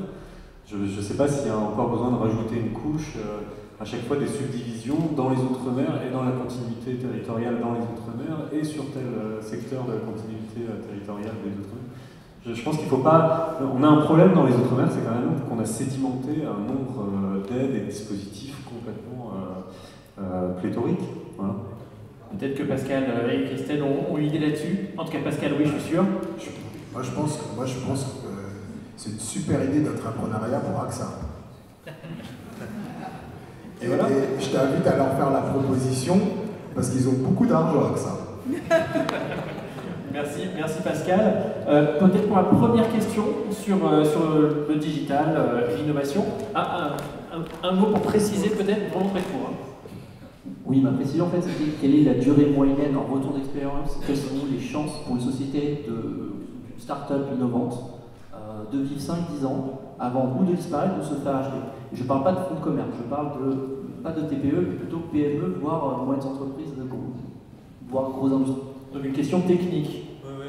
Je ne sais pas s'il y a encore besoin de rajouter une couche, à chaque fois des subdivisions dans les Outre-mer et dans la continuité territoriale dans les Outre-mer et sur tel secteur de la continuité territoriale des Outre-mer. Je pense qu'il ne faut pas... On a un problème dans les Outre-mer, c'est quand même qu'on a sédimenté un nombre d'aides et de dispositifs complètement pléthoriques. Voilà. Peut-être que Pascal et Christelle ont une idée là-dessus. En tout cas, Pascal, oui, je suis sûr. Moi, je pense que c'est une super idée d'entrepreneuriat pour AXA. Et je t'invite à leur faire la proposition, parce qu'ils ont beaucoup d'argent, AXA. Merci Pascal. Peut-être pour la première question sur le digital et l'innovation, un mot pour préciser peut-être, vraiment très court. Oui, ma précision en fait c'était quelle est la durée moyenne en retour d'expérience, quelles sont les chances pour une société de start-up innovante de vivre 5-10 ans avant ou de disparaître ou de se faire acheter. Et je ne parle pas de fonds de commerce, je parle pas de TPE, mais plutôt PME, voire moyennes entreprises, voire grosses industries. Donc une question technique. Oui.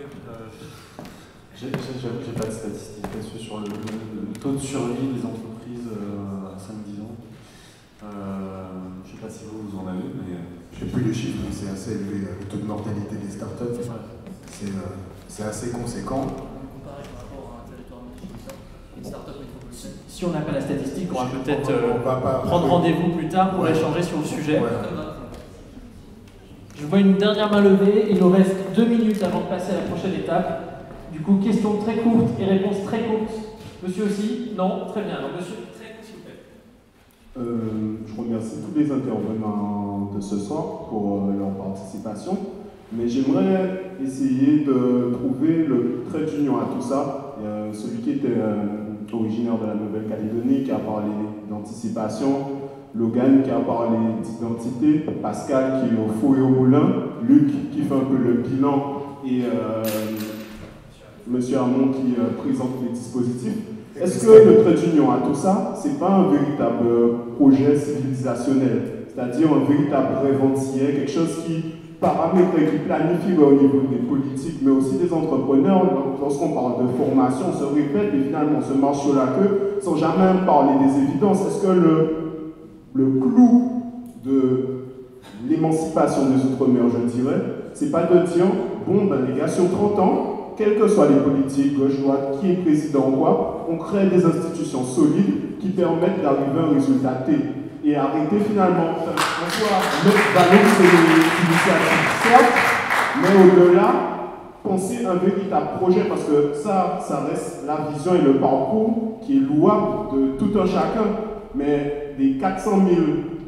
J'ai pas de statistiques là-dessus sur le taux de survie des entreprises à 5-10 ans. Je ne sais pas si vous en avez, mais... Je n'ai plus les chiffres, mais c'est assez élevé. Le taux de mortalité des startups, c'est assez conséquent. Si on n'a pas la statistique, on va peut-être prendre rendez-vous plus tard pour échanger sur le sujet. Ouais. Je vois une dernière main levée, il nous reste 2 minutes avant de passer à la prochaine étape. Du coup, question très courte et réponse très courte. Monsieur aussi? Non? Très bien. Alors, monsieur, très court, s'il vous plaît. Je remercie tous les intervenants de ce soir pour leur participation, mais j'aimerais essayer de trouver le trait d'union à tout ça. Celui qui était originaire de la Nouvelle-Calédonie, qui a parlé d'anticipation, Logan qui a parlé d'identité, Pascal qui est au four et au moulin, Luc qui fait un peu le bilan et Monsieur Armand qui présente les dispositifs. Est-ce que le trait d'union à tout ça, c'est pas un véritable projet civilisationnel, c'est-à-dire un véritable rêve-entier, quelque chose qui paramètre et qui planifie au niveau des politiques, mais aussi des entrepreneurs? Lorsqu'on parle de formation, on se répète et finalement on se marche sur la queue sans jamais parler des évidences. Est-ce que le clou de l'émancipation des Outre-mer, je dirais, c'est pas de dire, bon, ben les gars, sur 30 ans, quelles que soient les politiques, gauche, droite, qui est président ou quoi, on crée des institutions solides qui permettent d'arriver à un résultat T. Et arrêter finalement, valoriser les initiatives, certes, mais au-delà, penser un véritable projet, parce que ça reste la vision et le parcours qui est louable de tout un chacun, mais les 400 000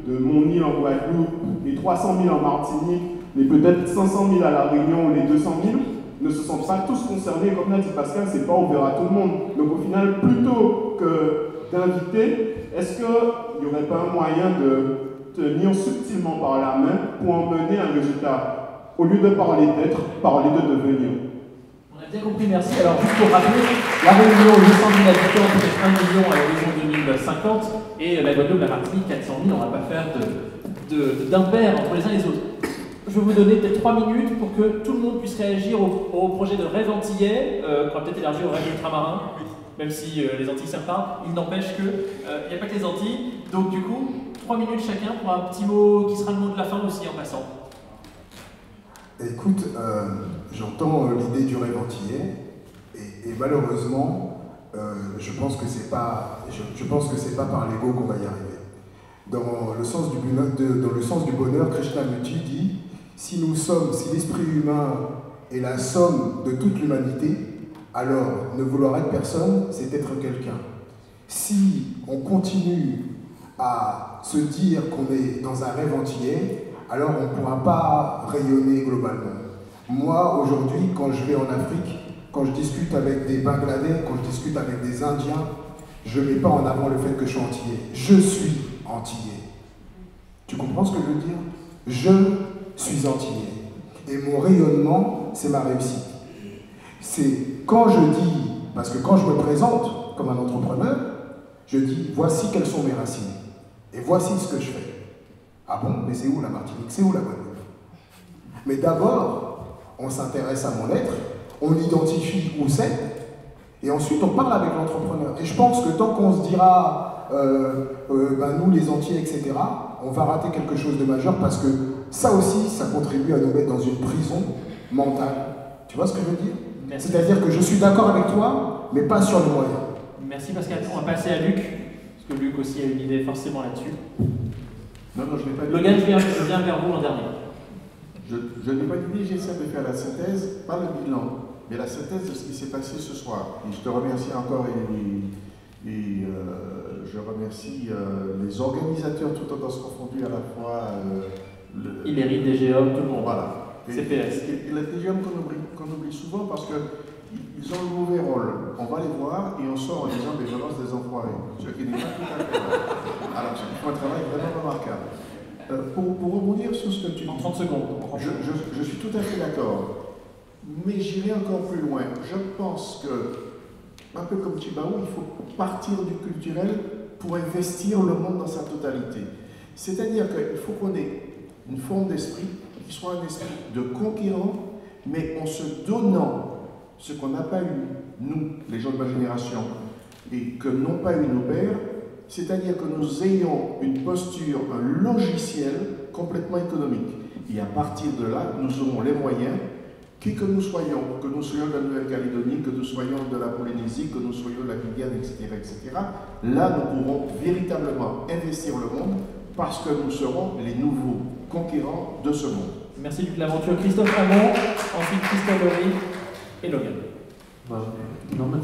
de mon île en Guadeloupe, les 300 000 en Martinique, les peut-être 500 000 à La Réunion ou les 200 000, ne se sentent pas tous concernés, comme l'a dit Pascal, c'est pas ouvert à tout le monde. Donc au final, plutôt que d'inviter, est-ce qu'il n'y aurait pas un moyen de tenir subtilement par la main pour emmener un résultat? Au lieu de parler d'être, parler de devenir. On a bien compris, merci. Alors juste pour rappeler, la Réunion, 800 000 habitants, peut-être 1 million à l'horizon 2050, et la Guadeloupe, la Martinique, 400 000, on ne va pas faire d'impair entre les uns et les autres. Je vais vous donner peut-être 3 minutes pour que tout le monde puisse réagir au projet de Rêve Antillais, qu'on va peut-être élargir au rêve ultramarin, même si les Antilles ça parle. Il n'empêche qu'il n'y a pas que les Antilles. Donc du coup, 3 minutes chacun pour un petit mot qui sera le mot de la fin aussi en passant. Écoute, j'entends l'idée du rêve antillais, et malheureusement, je pense que c'est pas par l'ego qu'on va y arriver. Dans le sens du bonheur, Krishnamurti dit, si l'esprit humain est la somme de toute l'humanité, alors ne vouloir être personne, c'est être quelqu'un. Si on continue à se dire qu'on est dans un rêve antillais, alors on ne pourra pas rayonner globalement. Moi, aujourd'hui, quand je vais en Afrique, quand je discute avec des Bangladais, quand je discute avec des Indiens, je ne mets pas en avant le fait que je suis antillais. Je suis antillais. Tu comprends ce que je veux dire? Je suis antillais. Et mon rayonnement, c'est ma réussite. C'est quand je dis, parce que quand je me présente comme un entrepreneur, je dis, voici quelles sont mes racines. Et voici ce que je fais. Ah bon, mais c'est où la Martinique? C'est où la Guadeloupe? Mais d'abord, on s'intéresse à mon être, on identifie où c'est, et ensuite on parle avec l'entrepreneur. Et je pense que tant qu'on se dira, nous les Antillais, etc., on va rater quelque chose de majeur, parce que ça aussi, ça contribue à nous mettre dans une prison mentale. Tu vois ce que je veux dire? C'est-à-dire que je suis d'accord avec toi, mais pas sur le moyen. Merci Pascal. On va passer à Luc, parce que Luc aussi a une idée forcément là-dessus. Non, je n'ai pas d'idée. Logan, je viens vers vous en dernier. Je n'ai pas d'idée, j'essaie de faire la synthèse, pas le bilan, mais la synthèse de ce qui s'est passé ce soir. Et je te remercie encore et je remercie les organisateurs tout en se confondus à la fois. Il hérite des GEOM, tout le monde. Voilà. CPS. Et les TGM qu'on oublie souvent parce qu'ils ont le mauvais rôle. On va les voir et on sort en disant des violences des enfoirés. Ce qui n'est pas tout à fait vrai. Alors, ils font un travail vraiment remarquable. Pour rebondir sur ce que tu dis. En 30 secondes. Je suis tout à fait d'accord. Mais j'irai encore plus loin. Je pense que, un peu comme Chibaou, il faut partir du culturel pour investir le monde dans sa totalité. C'est-à-dire qu'il faut qu'on ait une forme d'esprit qui soit un esprit de conquérant, mais en se donnant ce qu'on n'a pas eu, nous, les gens de ma génération, et que n'ont pas eu nos pères, c'est-à-dire que nous ayons une posture, un logiciel complètement économique. Et à partir de là, nous aurons les moyens, qui que nous soyons de la Nouvelle-Calédonie, que nous soyons de la Polynésie, que nous soyons de la Guyane, etc., là, nous pourrons véritablement investir le monde parce que nous serons les nouveaux conquérants de ce monde. Merci Luc Laventure. Christophe Ramon, ensuite Christophe Laurie et Logan. Non, moi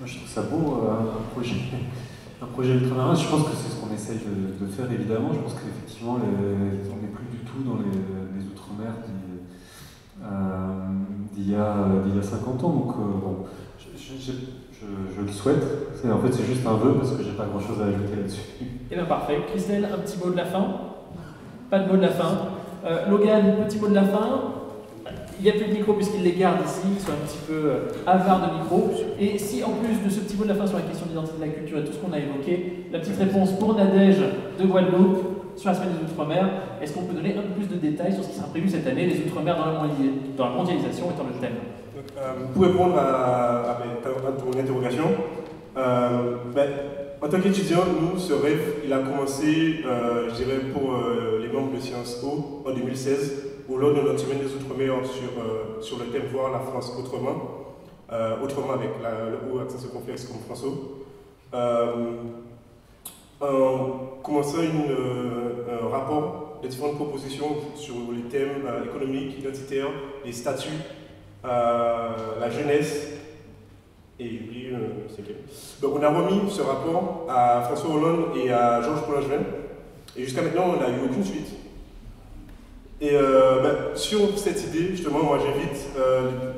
je trouve ça beau, un projet ultramarin. Je pense que c'est ce qu'on essaye de faire évidemment. Je pense qu'effectivement, on n'est plus du tout dans les outre-mer d'il y a 50 ans. Donc, bon, je le souhaite. En fait, c'est juste un vœu parce que j'ai pas grand-chose à ajouter là-dessus. Eh bien, parfait. Christelle, un petit mot de la fin? Pas de mot de la fin. Logan, petit mot de la fin. Il n'y a plus de micro puisqu'il les garde ici, ils sont un petit peu avares de micro. Et si en plus de ce petit mot de la fin sur la question de l'identité de la culture et tout ce qu'on a évoqué, la petite réponse pour Nadège de Guadeloupe sur la semaine des Outre-mer, est-ce qu'on peut donner un peu plus de détails sur ce qui sera prévu cette année, les Outre-mer dans la mondialisation étant le thème? Pour répondre à ton interrogation, en tant qu'étudiant, nous, ce rêve, il a commencé, je dirais, pour les membres de Sciences Po en 2016, où lors de notre semaine des Outre-mer sur le thème Voir la France autrement, avec le haut accent circonflexe comme François, en commençant un rapport de différentes propositions sur les thèmes économiques, identitaires, les statuts, la jeunesse, et j'ai oublié c'est quel. Donc on a remis ce rapport à François Hollande et à Georges Paul Langevin, et jusqu'à maintenant on n'a eu aucune suite. Et sur cette idée, justement, moi j'invite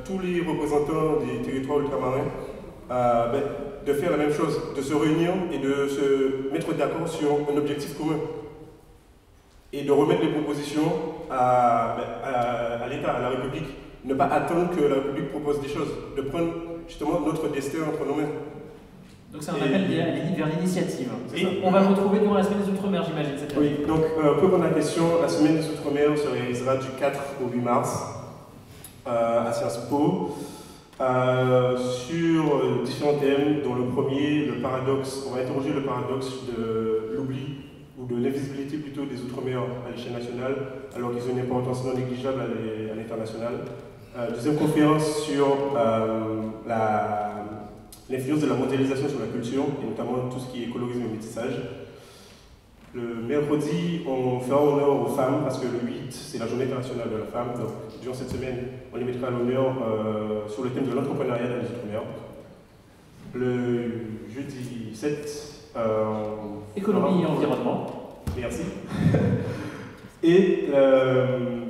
tous les représentants des territoires ultramarins de faire la même chose, de se réunir et de se mettre d'accord sur un objectif commun. Et de remettre les propositions à l'État, à la République. Ne pas attendre que la République propose des choses, de prendre justement notre destin entre nos mains. Donc c'est un appel vers l'initiative. Et on va le retrouver durant la semaine des Outre-mer, j'imagine, cette année. Oui, donc pour répondre à la question, la semaine des Outre-mer se réalisera du 4 au 8 mars à Sciences Po sur différents thèmes, dont le premier, le paradoxe. On va interroger le paradoxe de l'oubli ou de l'invisibilité plutôt des Outre-mer à l'échelle nationale, alors qu'ils ont une importance non négligeable à l'international. Deuxième conférence sur l'influence de la mondialisation sur la culture, et notamment tout ce qui est colorisme et métissage. Le mercredi, on fera honneur aux femmes, parce que le 8, c'est la journée internationale de la femme. Donc, durant cette semaine, on les mettra à l'honneur sur le thème de l'entrepreneuriat dans les Outre-mer. Le jeudi 7, économie et environnement. Merci. Et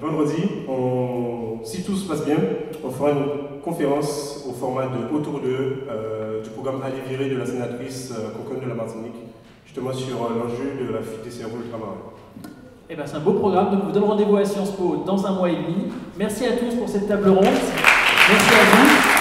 vendredi, si tout se passe bien, on fera une conférence au format de autour du programme Aller virer de la sénatrice Conconne de la Martinique, justement sur l'enjeu de la fuite des cerveaux ultramarins. Eh ben, c'est un beau programme, donc je vous donne rendez-vous à Sciences Po dans un mois et demi. Merci à tous pour cette table ronde. Merci à vous.